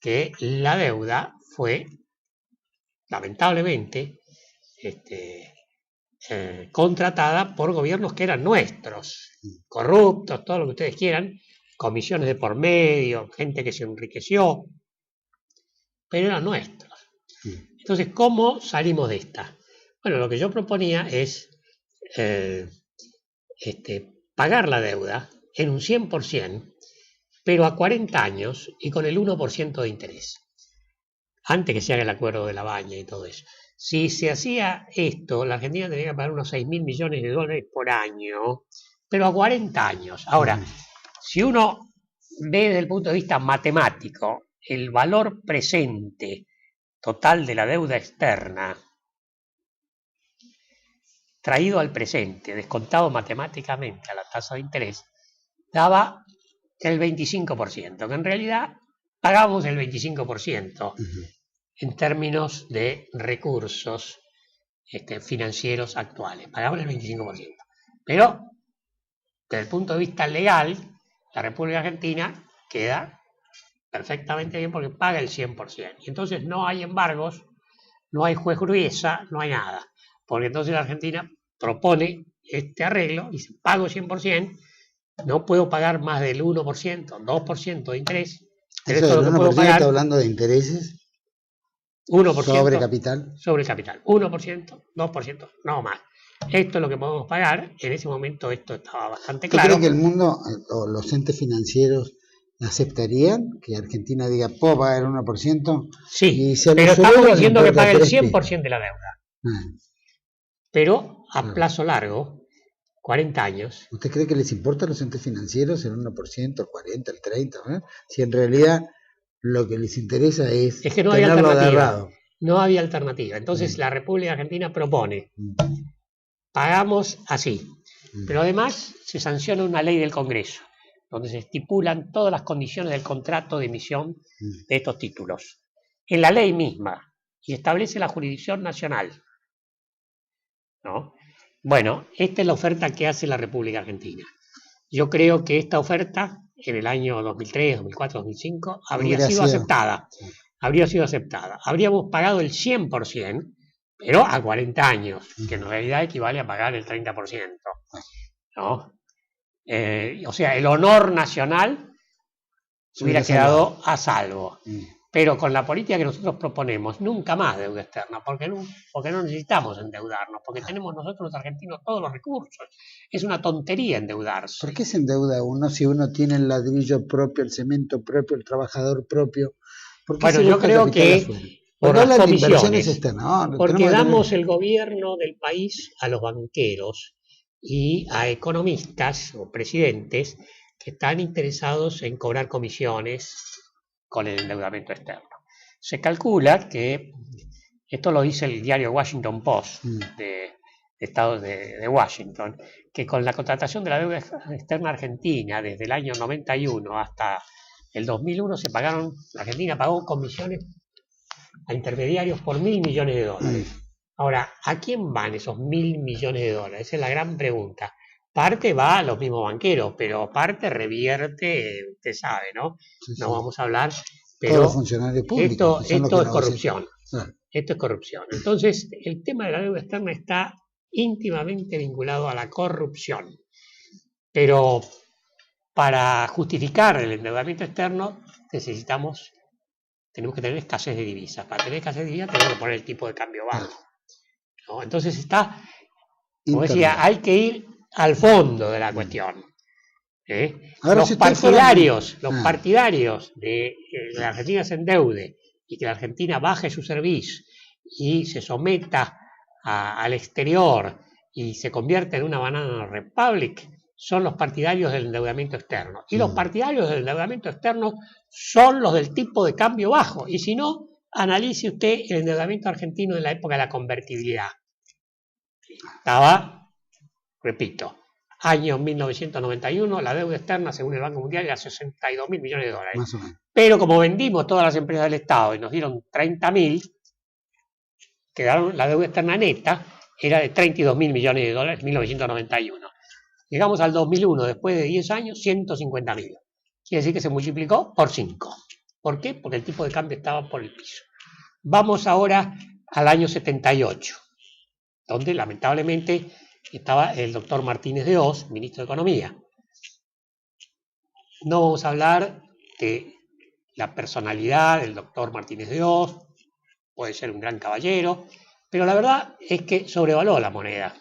que la deuda fue, lamentablemente, contratada por gobiernos que eran nuestros, corruptos, todo lo que ustedes quieran, comisiones de por medio, gente que se enriqueció, pero eran nuestros. Entonces, ¿cómo salimos de esta? Bueno, lo que yo proponía es pagar la deuda en un 100%, pero a 40 años y con el 1% de interés, antes que se haga el acuerdo de La Baña y todo eso. Si se hacía esto, la Argentina tendría que pagar unos 6.000 millones de dólares por año, pero a 40 años. Ahora, si uno ve desde el punto de vista matemático el valor presente total de la deuda externa, traído al presente, descontado matemáticamente a la tasa de interés, daba el 25%, que en realidad pagamos el 25% en términos de recursos financieros actuales, pagamos el 25%. Pero desde el punto de vista legal, la República Argentina queda perfectamente bien porque paga el 100%. Y entonces no hay embargos, no hay juez gruesa, no hay nada. Porque entonces la Argentina propone este arreglo y dice, pago 100%, no puedo pagar más del 1%, 2% de interés. Eso del 1% está hablando de intereses 1% sobre capital. Sobre capital, 1%, 2%, no más. Esto es lo que podemos pagar. En ese momento esto estaba bastante claro. ¿Tú crees que el mundo o los entes financieros aceptarían que Argentina diga, puedo pagar el 1%? Sí, pero estamos diciendo que pague el 100% de la deuda. Pero a plazo largo, 40 años. ¿Usted cree que les importa a los entes financieros el 1%, el 40%, el 30%? Si en realidad lo que les interesa es que no había alternativa. No había alternativa. Entonces la República Argentina propone, pagamos así. Pero además se sanciona una ley del Congreso, donde se estipulan todas las condiciones del contrato de emisión de estos títulos. En la ley misma, y establece la jurisdicción nacional. ¿No? Bueno, esta es la oferta que hace la República Argentina. Yo creo que esta oferta, en el año 2003, 2004, 2005, habría sido aceptada. Habría sido aceptada. Habríamos pagado el 100%, pero a 40 años, que en realidad equivale a pagar el 30%. ¿No? O sea, el honor nacional hubiera quedado a salvo. Pero con la política que nosotros proponemos, nunca más deuda externa, porque no necesitamos endeudarnos, porque tenemos nosotros los argentinos todos los recursos. Es una tontería endeudarse. ¿Por qué se endeuda uno si uno tiene el ladrillo propio, el cemento propio, el trabajador propio? Bueno, yo creo que por las comisiones externas, porque damos el gobierno del país a los banqueros y a economistas o presidentes que están interesados en cobrar comisiones con el endeudamiento externo. Se calcula que, esto lo dice el diario Washington Post de Estados de Washington, que con la contratación de la deuda externa argentina desde el año 91 hasta el 2001 la Argentina pagó comisiones a intermediarios por 1.000 millones de dólares. Ahora, ¿a quién van esos 1.000 millones de dólares? Esa es la gran pregunta. Parte va a los mismos banqueros, pero parte revierte, usted sabe, ¿no? Sí, sí. No vamos a hablar, pero todos los funcionarios públicos, esto es corrupción. Esto es corrupción. Entonces, el tema de la deuda externa está íntimamente vinculado a la corrupción. Pero para justificar el endeudamiento externo tenemos que tener escasez de divisas. Para tener escasez de divisas tenemos que poner el tipo de cambio bajo. ¿No? Entonces está, como decía, hay que ir al fondo de la cuestión. Ahora, los partidarios de que la Argentina se endeude y que la Argentina baje su servicio y se someta al exterior y se convierta en una banana republic, son los partidarios del endeudamiento externo. Y los partidarios del endeudamiento externo son los del tipo de cambio bajo. Y si no, analice usted el endeudamiento argentino en la época de la convertibilidad. Estaba, repito, año 1991, la deuda externa, según el Banco Mundial, era 62.000 millones de dólares. Más o menos. Pero como vendimos todas las empresas del Estado y nos dieron 30.000, quedaron la deuda externa neta, era de 32.000 millones de dólares en 1991. Llegamos al 2001, después de 10 años, 150.000. Quiere decir que se multiplicó por 5. ¿Por qué? Porque el tipo de cambio estaba por el piso. Vamos ahora al año 78, donde lamentablemente estaba el doctor Martínez de Hoz, ministro de Economía. No vamos a hablar de la personalidad del doctor Martínez de Hoz, puede ser un gran caballero, pero la verdad es que sobrevaluó la moneda.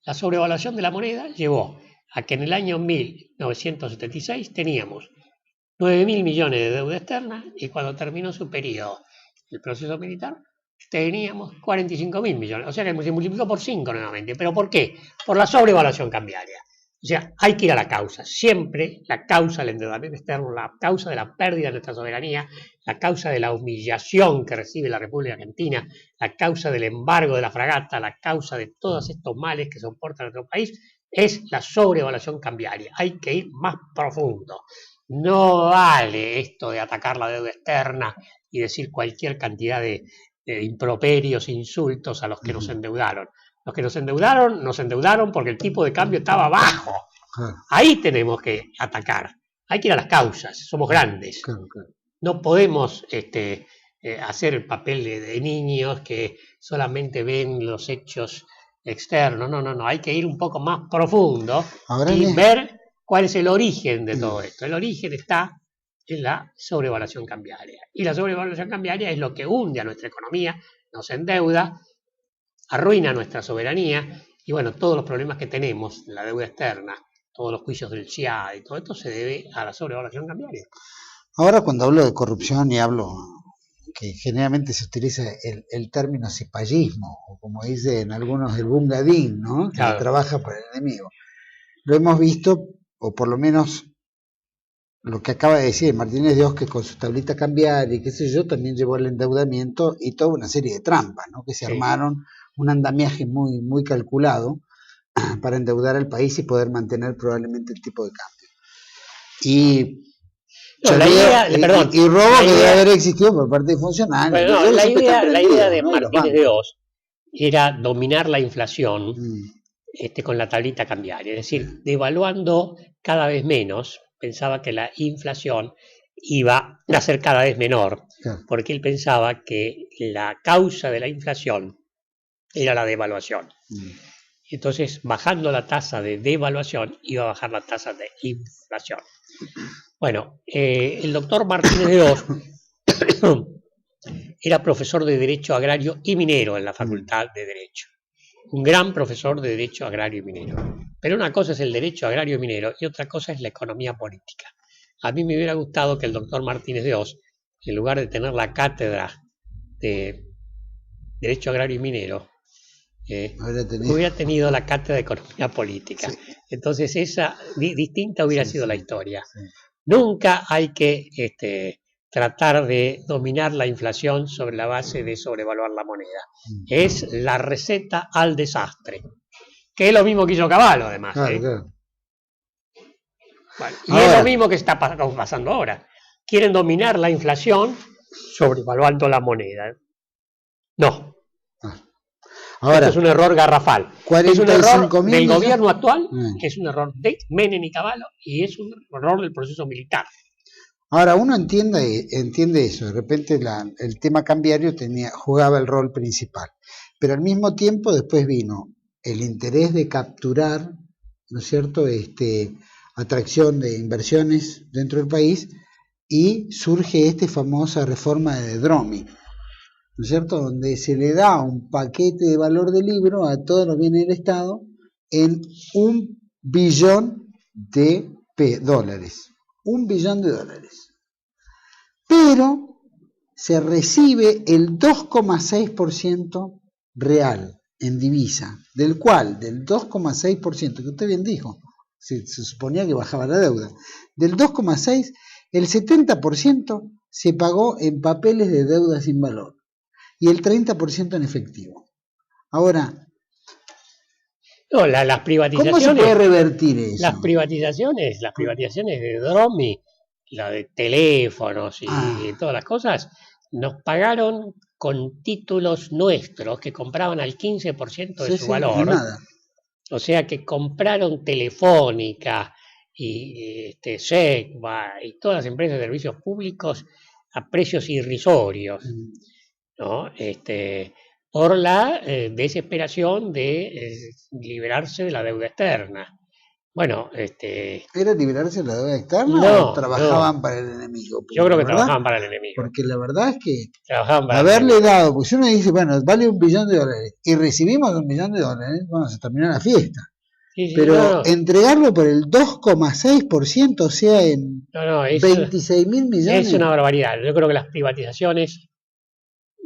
La sobrevaluación de la moneda llevó a que en el año 1976 teníamos 9.000 millones de deuda externa y cuando terminó su periodo, el proceso militar, teníamos 45.000 millones. O sea que se multiplicó por 5 nuevamente. ¿Pero por qué? Por la sobrevaluación cambiaria. O sea, hay que ir a la causa. Siempre la causa del endeudamiento externo, la causa de la pérdida de nuestra soberanía, la causa de la humillación que recibe la República Argentina, la causa del embargo de la fragata, la causa de todos estos males que soporta nuestro país, es la sobrevaluación cambiaria. Hay que ir más profundo. No vale esto de atacar la deuda externa y decir cualquier cantidad de improperios, insultos a los que nos endeudaron. Los que nos endeudaron porque el tipo de cambio estaba bajo. Ahí tenemos que atacar. Hay que ir a las causas. Somos grandes. No podemos hacer el papel de niños que solamente ven los hechos externos. No. Hay que ir un poco más profundo y ver cuál es el origen de todo esto. El origen está en la sobrevaluación cambiaria. Y la sobrevaluación cambiaria es lo que hunde a nuestra economía, nos endeuda, arruina nuestra soberanía y bueno, todos los problemas que tenemos, la deuda externa, todos los juicios del CIAD y todo esto se debe a la sobrevaluación cambiaria. Ahora cuando hablo de corrupción y hablo que generalmente se utiliza el término cipallismo, o como dicen algunos el bungadín, ¿no? Que claro, trabaja para el enemigo. Lo hemos visto, o por lo menos lo que acaba de decir Martínez de Oz, que con su tablita cambiaria y qué sé yo, también llevó el endeudamiento y toda una serie de trampas, ¿no? Que se armaron, un andamiaje muy calculado para endeudar al país y poder mantener probablemente el tipo de cambio. Y robo que debe haber existido por parte de funcionarios. Bueno, la idea de Martínez de Oz era dominar la inflación con la tablita cambiaria, es decir, devaluando cada vez menos. Pensaba que la inflación iba a ser cada vez menor, porque él pensaba que la causa de la inflación era la devaluación. Entonces, bajando la tasa de devaluación, iba a bajar la tasa de inflación. Bueno, el doctor Martínez de Oz era profesor de Derecho Agrario y Minero en la Facultad de Derecho. Un gran profesor de Derecho Agrario y Minero. Pero una cosa es el Derecho Agrario y Minero y otra cosa es la economía política. A mí me hubiera gustado que el doctor Martínez de Oz, en lugar de tener la cátedra de Derecho Agrario y Minero, hubiera tenido la cátedra de Economía Política. Sí. Entonces esa distinta hubiera sido la historia. Sí. Nunca hay que tratar de dominar la inflación sobre la base de sobrevaluar la moneda. Es la receta al desastre. Que es lo mismo que hizo Cavallo, además. Claro. Bueno, y ahora, es lo mismo que está pasando ahora. Quieren dominar la inflación sobrevaluando la moneda. No. Ahora, esto es un error garrafal. Es un error del gobierno actual, que es un error de Menem y Cavallo, y es un error del proceso militar. Ahora, uno entiende eso. De repente el tema cambiario jugaba el rol principal. Pero al mismo tiempo después vino el interés de capturar, ¿no es cierto?, atracción de inversiones dentro del país, y surge esta famosa reforma de Dromi, ¿no es cierto?, donde se le da un paquete de valor de libro a todos los bienes del Estado en $1 billón de dólares. $1 billón de dólares. Pero se recibe el 2,6% real en divisa, del 2,6%, que usted bien dijo, se suponía que bajaba la deuda, del 2,6%, el 70% se pagó en papeles de deuda sin valor y el 30% en efectivo. Ahora, no, las privatizaciones, ¿cómo se puede revertir eso? Las privatizaciones de Dromi, la de teléfonos y todas las cosas, nos pagaron con títulos nuestros que compraban al 15% de su valor. Nada. O sea que compraron Telefónica y SECBA y todas las empresas de servicios públicos a precios irrisorios, ¿no? Por la desesperación de liberarse de la deuda externa. Bueno, ¿era liberarse de la deuda externa o trabajaban para el enemigo? Porque yo creo que trabajaban para el enemigo. Porque la verdad es que haberle dado, pues si uno dice, bueno, vale $1 billón de dólares y recibimos $1 billón de dólares, bueno, se terminó la fiesta. Sí, pero entregarlo por el 2,6%, o sea, en 26.000 millones. Es una barbaridad. Yo creo que las privatizaciones,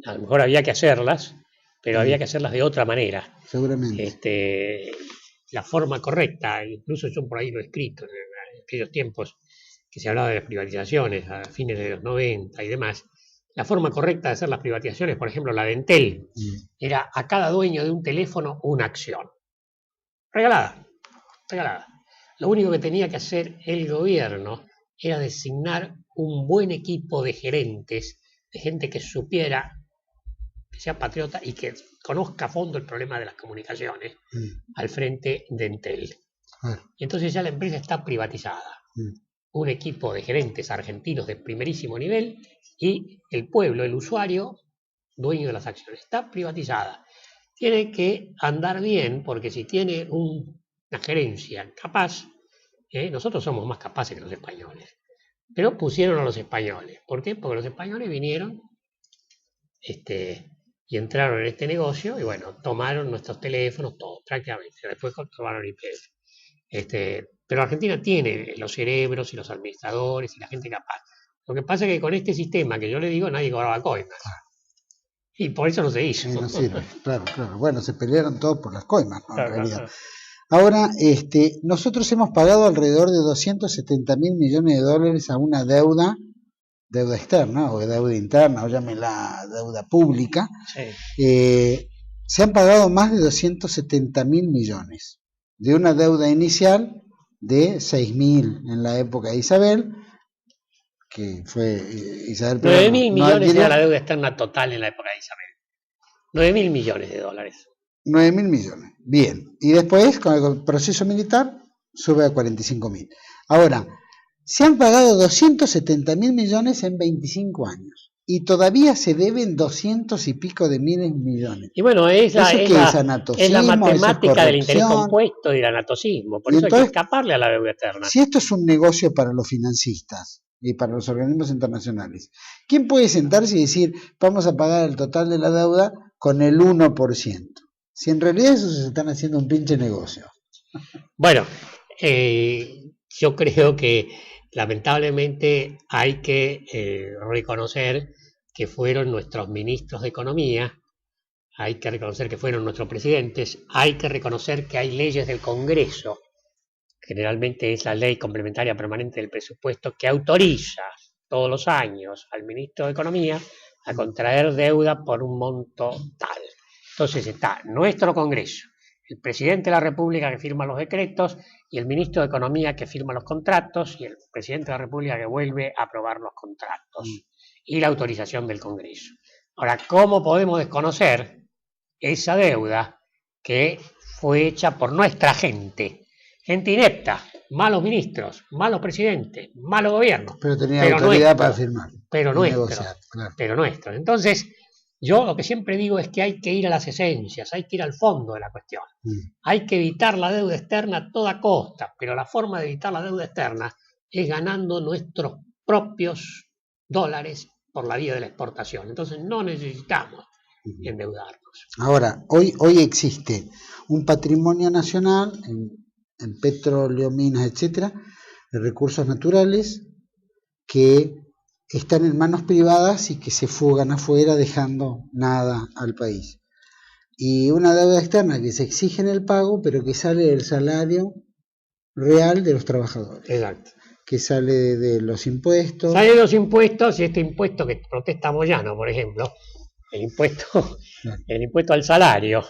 a lo mejor había que hacerlas, pero había que hacerlas de otra manera. Seguramente. La forma correcta, incluso yo por ahí lo he escrito en aquellos tiempos que se hablaba de las privatizaciones a fines de los 90 y demás. La forma correcta de hacer las privatizaciones, por ejemplo, la de Entel, era a cada dueño de un teléfono una acción. Regalada. Lo único que tenía que hacer el gobierno era designar un buen equipo de gerentes, de gente que supiera, que sea patriota y que conozca a fondo el problema de las comunicaciones al frente de Entel. Y entonces ya la empresa está privatizada. Un equipo de gerentes argentinos de primerísimo nivel y el pueblo, el usuario, dueño de las acciones. Está privatizada. Tiene que andar bien, porque si tiene una gerencia capaz, nosotros somos más capaces que los españoles. Pero pusieron a los españoles. ¿Por qué? Porque los españoles vinieron y entraron en este negocio y bueno, tomaron nuestros teléfonos, todo, prácticamente. Después tomaron IPF. Pero Argentina tiene los cerebros y los administradores y la gente capaz. Lo que pasa es que con este sistema que yo le digo, nadie cobraba coimas. Y por eso no se hizo. No sirve, claro. Bueno, se pelearon todos por las coimas, ¿no? Claro, en realidad. Claro. Ahora, nosotros hemos pagado alrededor de 270.000 millones de dólares a una deuda externa o deuda interna, o llámela deuda pública. Sí. Se han pagado más de 270.000 millones de una deuda inicial de 6.000 en la época de Isabel, que fue Isabel. 9.000 millones era la deuda externa total en la época de Isabel. 9.000 millones de dólares. 9.000 millones, bien. Y después, con el proceso militar, sube a 45.000. Ahora, se han pagado 270.000 millones en 25 años. Y todavía se deben 200 y pico de miles de millones. Y bueno, es la matemática del interés corrupción compuesto y el anatocismo. Por eso hay que escaparle a la deuda externa. Si esto es un negocio para los financistas y para los organismos internacionales, ¿quién puede sentarse y decir, vamos a pagar el total de la deuda con el 1%? Si en realidad eso se están haciendo un pinche negocio. Bueno, yo creo que lamentablemente hay que reconocer que fueron nuestros ministros de Economía, hay que reconocer que fueron nuestros presidentes, hay que reconocer que hay leyes del Congreso, generalmente es la ley complementaria permanente del presupuesto, que autoriza todos los años al ministro de Economía a contraer deuda por un monto tal. Entonces está nuestro Congreso, el presidente de la República que firma los decretos y el ministro de Economía que firma los contratos y el presidente de la República que vuelve a aprobar los contratos y la autorización del Congreso. Ahora, ¿cómo podemos desconocer esa deuda que fue hecha por nuestra gente? Gente inepta, malos ministros, malos presidentes, malos gobiernos. Pero tenía autoridad para firmar. Pero nuestro. Entonces, yo lo que siempre digo es que hay que ir a las esencias, hay que ir al fondo de la cuestión. Hay que evitar la deuda externa a toda costa, pero la forma de evitar la deuda externa es ganando nuestros propios dólares por la vía de la exportación. Entonces no necesitamos endeudarnos. Ahora, hoy existe un patrimonio nacional en petróleo, minas, etcétera, de recursos naturales que están en manos privadas y que se fugan afuera dejando nada al país. Y una deuda externa que se exige en el pago, pero que sale del salario real de los trabajadores. Exacto. Que sale de los impuestos. Sale de los impuestos, y este impuesto que protesta Moyano, por ejemplo, el impuesto al salario,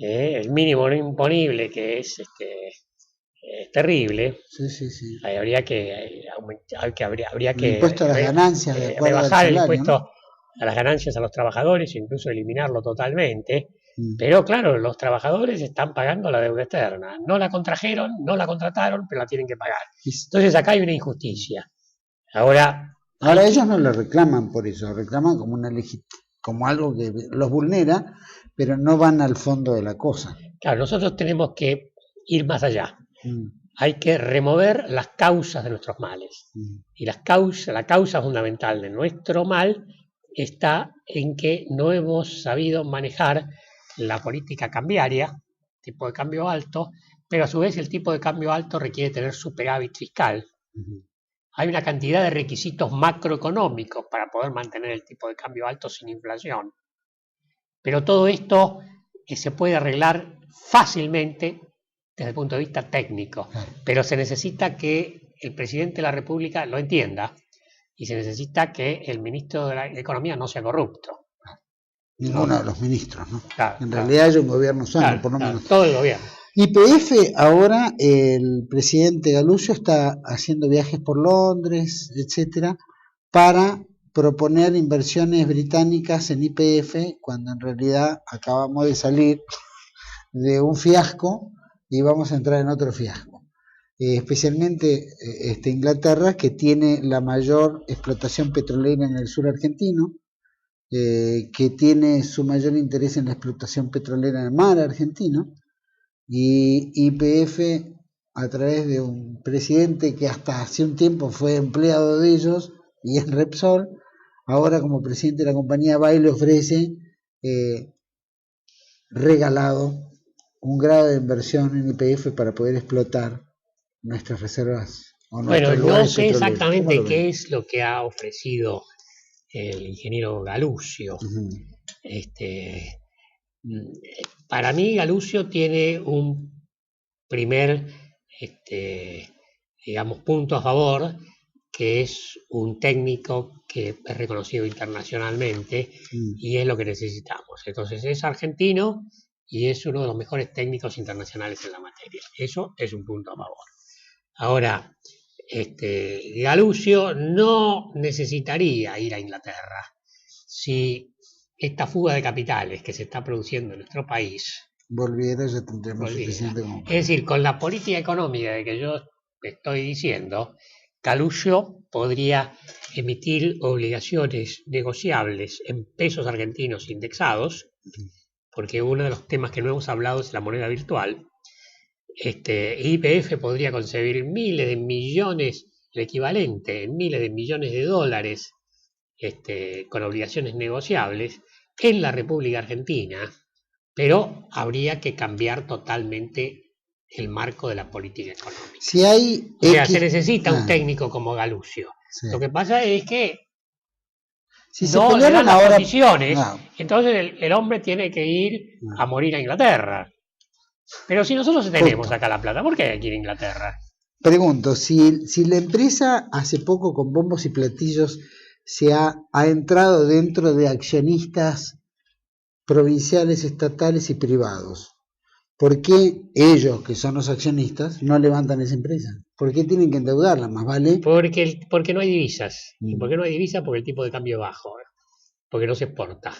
el mínimo no imponible, que es terrible. Sí. Habría que el impuesto a las ganancias, de acuerdo al rebajar salario, el impuesto, ¿no?, a las ganancias a los trabajadores, incluso eliminarlo totalmente. Pero claro, los trabajadores están pagando la deuda externa. No la contrajeron, no la contrataron, pero la tienen que pagar. Entonces acá hay una injusticia. Ahora ellos no lo reclaman por eso, reclaman como algo que los vulnera, pero no van al fondo de la cosa. Claro, nosotros tenemos que ir más allá. Hay que remover las causas de nuestros males. Y la causa fundamental de nuestro mal está en que no hemos sabido manejar la política cambiaria, tipo de cambio alto, pero a su vez el tipo de cambio alto requiere tener superávit fiscal. Hay una cantidad de requisitos macroeconómicos para poder mantener el tipo de cambio alto sin inflación. Pero todo esto se puede arreglar fácilmente desde el punto de vista técnico, pero se necesita que el presidente de la República lo entienda y se necesita que el ministro de la Economía no sea corrupto. Ninguno de los ministros, ¿no? Claro, en realidad hay un gobierno sano, por lo menos. Todo el gobierno. YPF, ahora el presidente Galuccio está haciendo viajes por Londres, etcétera, para proponer inversiones británicas en YPF, cuando en realidad acabamos de salir de un fiasco y vamos a entrar en otro fiasco. Especialmente Inglaterra, que tiene la mayor explotación petrolera en el sur argentino, que tiene su mayor interés en la explotación petrolera en el mar argentino, y YPF, a través de un presidente que hasta hace un tiempo fue empleado de ellos y en Repsol, ahora como presidente de la compañía va y le ofrece regalado un grado de inversión en YPF para poder explotar nuestras reservas. Bueno, no sé exactamente qué es lo que ha ofrecido el ingeniero Galuccio. Para mí Galuccio tiene un primer digamos, punto a favor, que es un técnico que es reconocido internacionalmente y es lo que necesitamos. Entonces es argentino y es uno de los mejores técnicos internacionales en la materia. Eso es un punto a favor. Ahora, Galuccio no necesitaría ir a Inglaterra si esta fuga de capitales que se está produciendo en nuestro país volviera, ya tendríamos suficiente como... Es decir, con la política económica de que yo estoy diciendo, Galuccio podría emitir obligaciones negociables en pesos argentinos indexados, porque uno de los temas que no hemos hablado es la moneda virtual. YPF podría concebir miles de millones, el equivalente en miles de millones de dólares con obligaciones negociables en la República Argentina, pero habría que cambiar totalmente el marco de la política económica. Si hay o sea, se necesita un técnico como Galuccio. Sí. Lo que pasa es que si no le dan las condiciones, entonces el hombre tiene que ir a morir a Inglaterra. Pero si nosotros tenemos acá la plata, ¿por qué hay que ir a Inglaterra? Pregunto, si la empresa hace poco con bombos y platillos se ha entrado dentro de accionistas provinciales, estatales y privados, ¿por qué ellos, que son los accionistas, no levantan esa empresa? ¿Por qué tienen que endeudarla? Más vale. Porque no hay divisas. ¿Y por qué no hay divisas? Porque el tipo de cambio es bajo, porque no se exporta.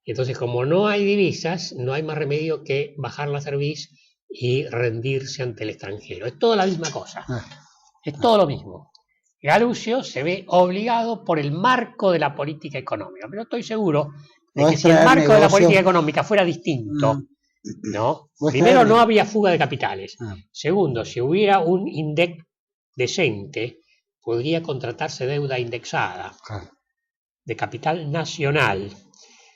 Entonces, como no hay divisas, no hay más remedio que bajar la cerviz y rendirse ante el extranjero. Es toda la misma cosa. Es todo lo mismo. Galuccio se ve obligado por el marco de la política económica. Pero estoy seguro de que si el marco de la política económica fuera distinto, ¿no? Primero, no había fuga de capitales. Segundo, si hubiera un INDEC decente, podría contratarse deuda indexada de capital nacional.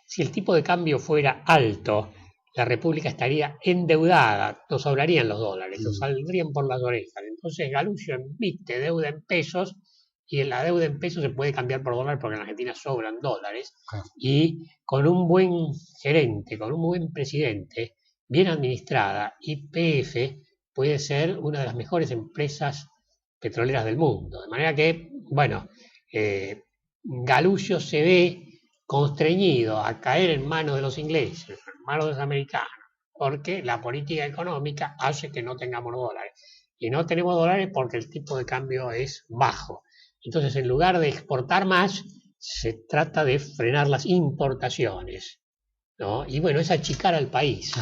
Si el tipo de cambio fuera alto, la República estaría endeudada, nos sobrarían los dólares, nos saldrían por las orejas. Entonces Galuccio emite deuda en pesos y en la deuda en pesos se puede cambiar por dólares porque en Argentina sobran dólares. Y con un buen gerente, con un buen presidente, bien administrada, YPF puede ser una de las mejores empresas petroleras del mundo. De manera que, bueno, Galuccio se ve constreñido a caer en manos de los ingleses, en manos de los americanos, porque la política económica hace que no tengamos dólares. Y no tenemos dólares porque el tipo de cambio es bajo. Entonces, en lugar de exportar más, se trata de frenar las importaciones, ¿no? Y bueno, es achicar al país.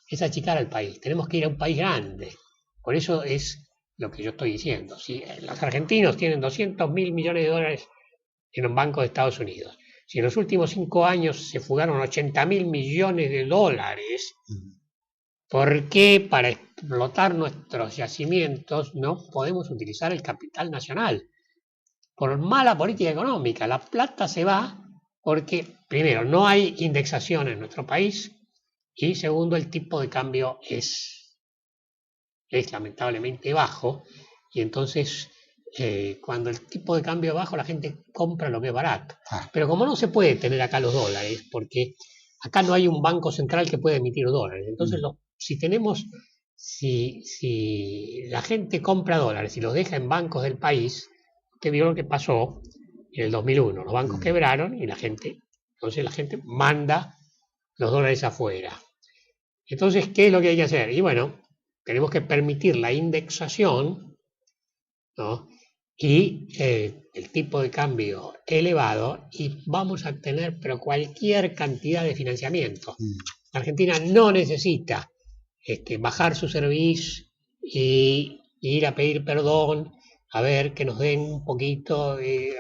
Es achicar al país. Tenemos que ir a un país grande. Por eso es lo que yo estoy diciendo. Si los argentinos tienen 200.000 millones de dólares en un banco de Estados Unidos, si en los últimos 5 años se fugaron 80.000 millones de dólares, ¿por qué para explotar nuestros yacimientos no podemos utilizar el capital nacional? Por mala política económica, la plata se va porque, primero, no hay indexación en nuestro país y, segundo, el tipo de cambio es es lamentablemente bajo, y entonces cuando el tipo de cambio es bajo la gente compra lo que es barato. Pero como no se puede tener acá los dólares, porque acá no hay un banco central que pueda emitir dólares, entonces si la gente compra dólares y los deja en bancos del país, usted vio lo que pasó en el 2001, los bancos quebraron y entonces la gente manda los dólares afuera. Entonces, ¿qué es lo que hay que hacer? Y bueno, tenemos que permitir la indexación, ¿no? Y el tipo de cambio elevado, y vamos a tener pero cualquier cantidad de financiamiento. La Argentina no necesita bajar su servicio y ir a pedir perdón, a ver que nos den un poquito,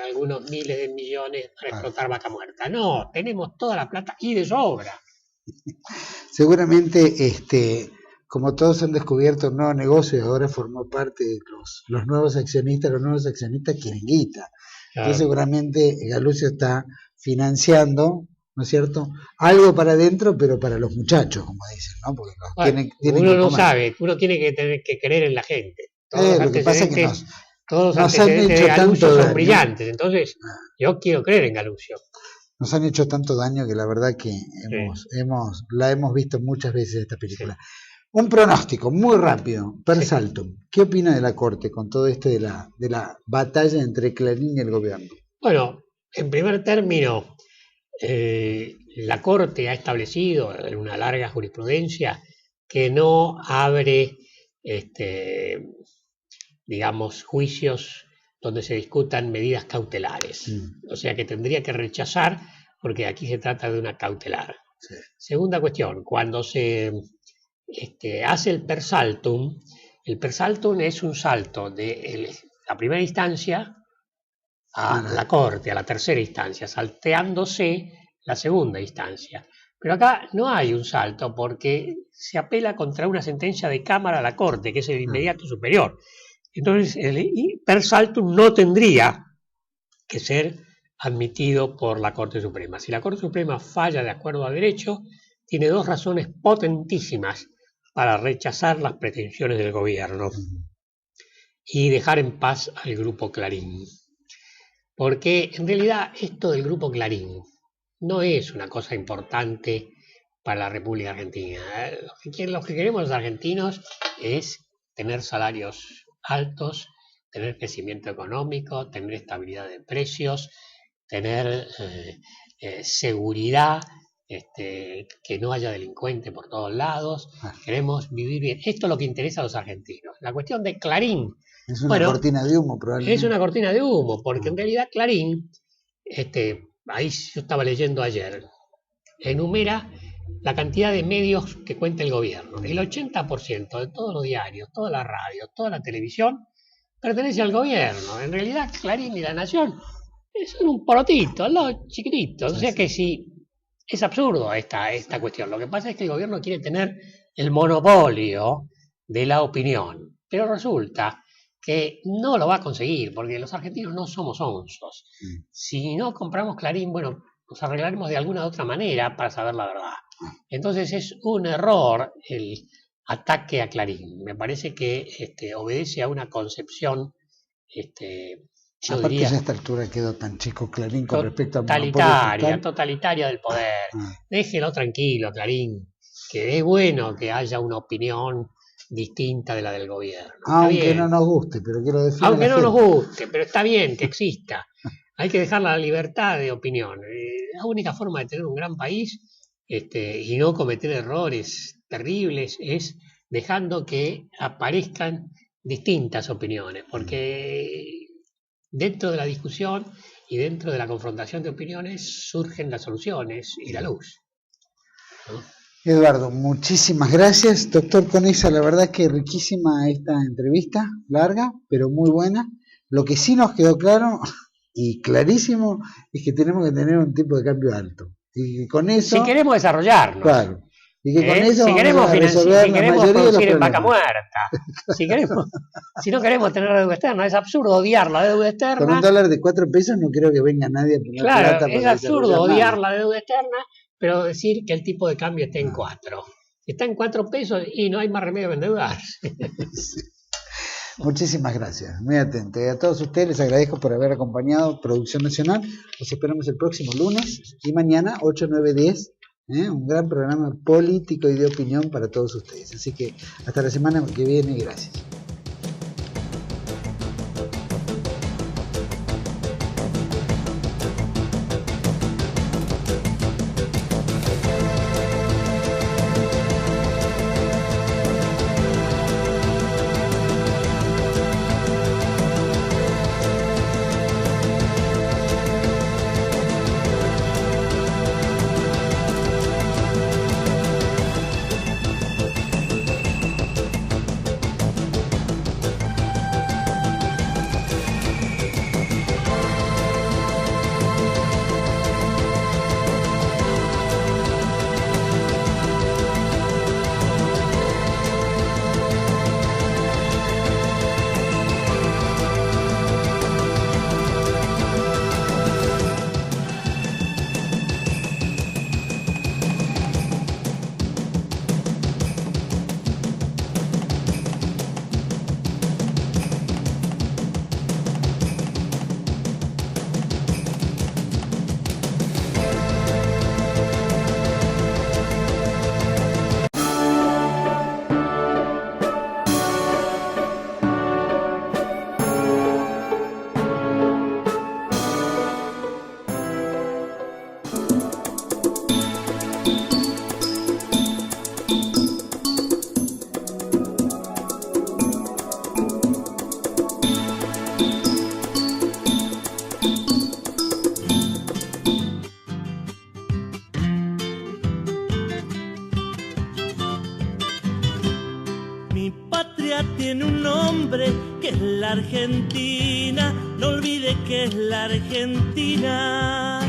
algunos miles de millones para explotar Vaca Muerta. No, tenemos toda la plata y de sobra. Seguramente, como todos han descubierto un nuevo negocio y ahora formó parte de los nuevos accionistas quieren guita. Claro. Entonces seguramente Galucio está financiando, ¿no es cierto? Algo para adentro, pero para los muchachos, como dicen, ¿no? Porque tienen uno no sabe, uno tiene que tener que creer en la gente. Lo que pasa es que todos los antecedentes de Galucio son brillantes, entonces yo quiero creer en Galucio. Nos han hecho tanto daño que la verdad que la hemos visto muchas veces esta película. Sí. Un pronóstico muy rápido, per saltum. ¿Qué opina de la Corte con todo esto de la batalla entre Clarín y el gobierno? Bueno, en primer término, la Corte ha establecido en una larga jurisprudencia que no abre, digamos, juicios donde se discutan medidas cautelares. O sea que tendría que rechazar, porque aquí se trata de una cautelar. Sí. Segunda cuestión, cuando se hace el per saltum es un salto de la primera instancia a la Corte, a la tercera instancia, salteándose la segunda instancia. Pero acá no hay un salto porque se apela contra una sentencia de Cámara a la Corte, que es el inmediato superior. Entonces, el per saltum no tendría que ser admitido por la Corte Suprema. Si la Corte Suprema falla de acuerdo a derecho, tiene dos razones potentísimas para rechazar las pretensiones del gobierno y dejar en paz al Grupo Clarín. Porque en realidad esto del Grupo Clarín no es una cosa importante para la República Argentina. Lo que queremos los argentinos es tener salarios altos, tener crecimiento económico, tener estabilidad de precios, tener seguridad, que no haya delincuente por todos lados. Queremos vivir bien. Esto es lo que interesa a los argentinos. La cuestión de Clarín es una cortina de humo, probablemente. Es una cortina de humo, porque en realidad Clarín, ahí yo estaba leyendo ayer, enumera la cantidad de medios que cuenta el gobierno. El 80% de todos los diarios, todas las radios, toda la televisión pertenece al gobierno. En realidad Clarín y La Nación son un porotito, al lado chiquitito. O sea que sí, es absurdo esta cuestión. Lo que pasa es que el gobierno quiere tener el monopolio de la opinión, pero resulta que no lo va a conseguir, porque los argentinos no somos onzos. Si no compramos Clarín, bueno, nos arreglaremos de alguna otra manera para saber la verdad. Entonces es un error el ataque a Clarín. Me parece que obedece a una concepción, yo aparte diría, ya a esta altura quedó tan chico Clarín con respecto a totalitaria del poder. Déjelo tranquilo, Clarín, que es bueno que haya una opinión distinta de la del gobierno. Aunque no nos guste, pero que lo defienda. Aunque no nos guste, pero está bien que exista. Hay que dejar la libertad de opinión. La única forma de tener un gran país y no cometer errores terribles es dejando que aparezcan distintas opiniones, porque dentro de la discusión y dentro de la confrontación de opiniones surgen las soluciones y la luz, ¿no? Eduardo, muchísimas gracias. Doctor Conesa, la verdad que riquísima esta entrevista, larga, pero muy buena. Lo que sí nos quedó claro y clarísimo es que tenemos que tener un tipo de cambio alto. Y con eso, si queremos desarrollarnos. Claro. Y que con eso si queremos producir en Vaca Muerta, si no queremos tener deuda externa, es absurdo odiar la deuda externa. Con $1 de 4 pesos no creo que venga nadie a poner plata. Claro, es absurdo odiar la deuda externa, pero decir que el tipo de cambio esté en 4. Está en 4 pesos y no hay más remedio que endeudarse. Muchísimas gracias, muy atento. Y a todos ustedes les agradezco por haber acompañado Producción Nacional. Los esperamos el próximo lunes y mañana, 8, 9, 10. Un gran programa político y de opinión para todos ustedes. Así que hasta la semana que viene, gracias. Argentina, no olvide que es la Argentina.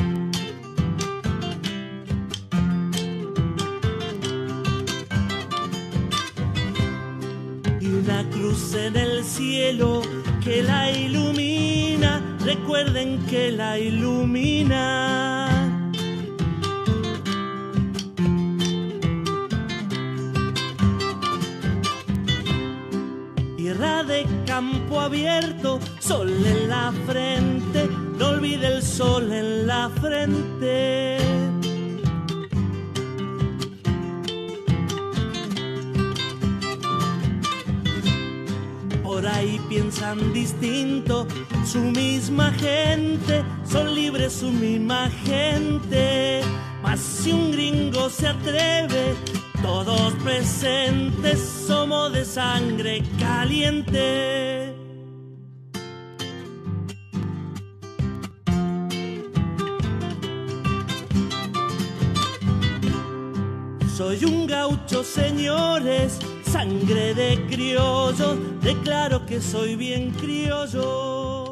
Y una cruz en el cielo que la ilumina, recuerden que la ilumina. Tierra de campo abierto, sol en la frente, no olvide el sol en la frente. Por ahí piensan distinto, su misma gente, son libres su misma gente. Mas si un gringo se atreve, todos presentes somos de sangre caliente. Soy un gaucho, señores, sangre de criollo, declaro que soy bien criollo.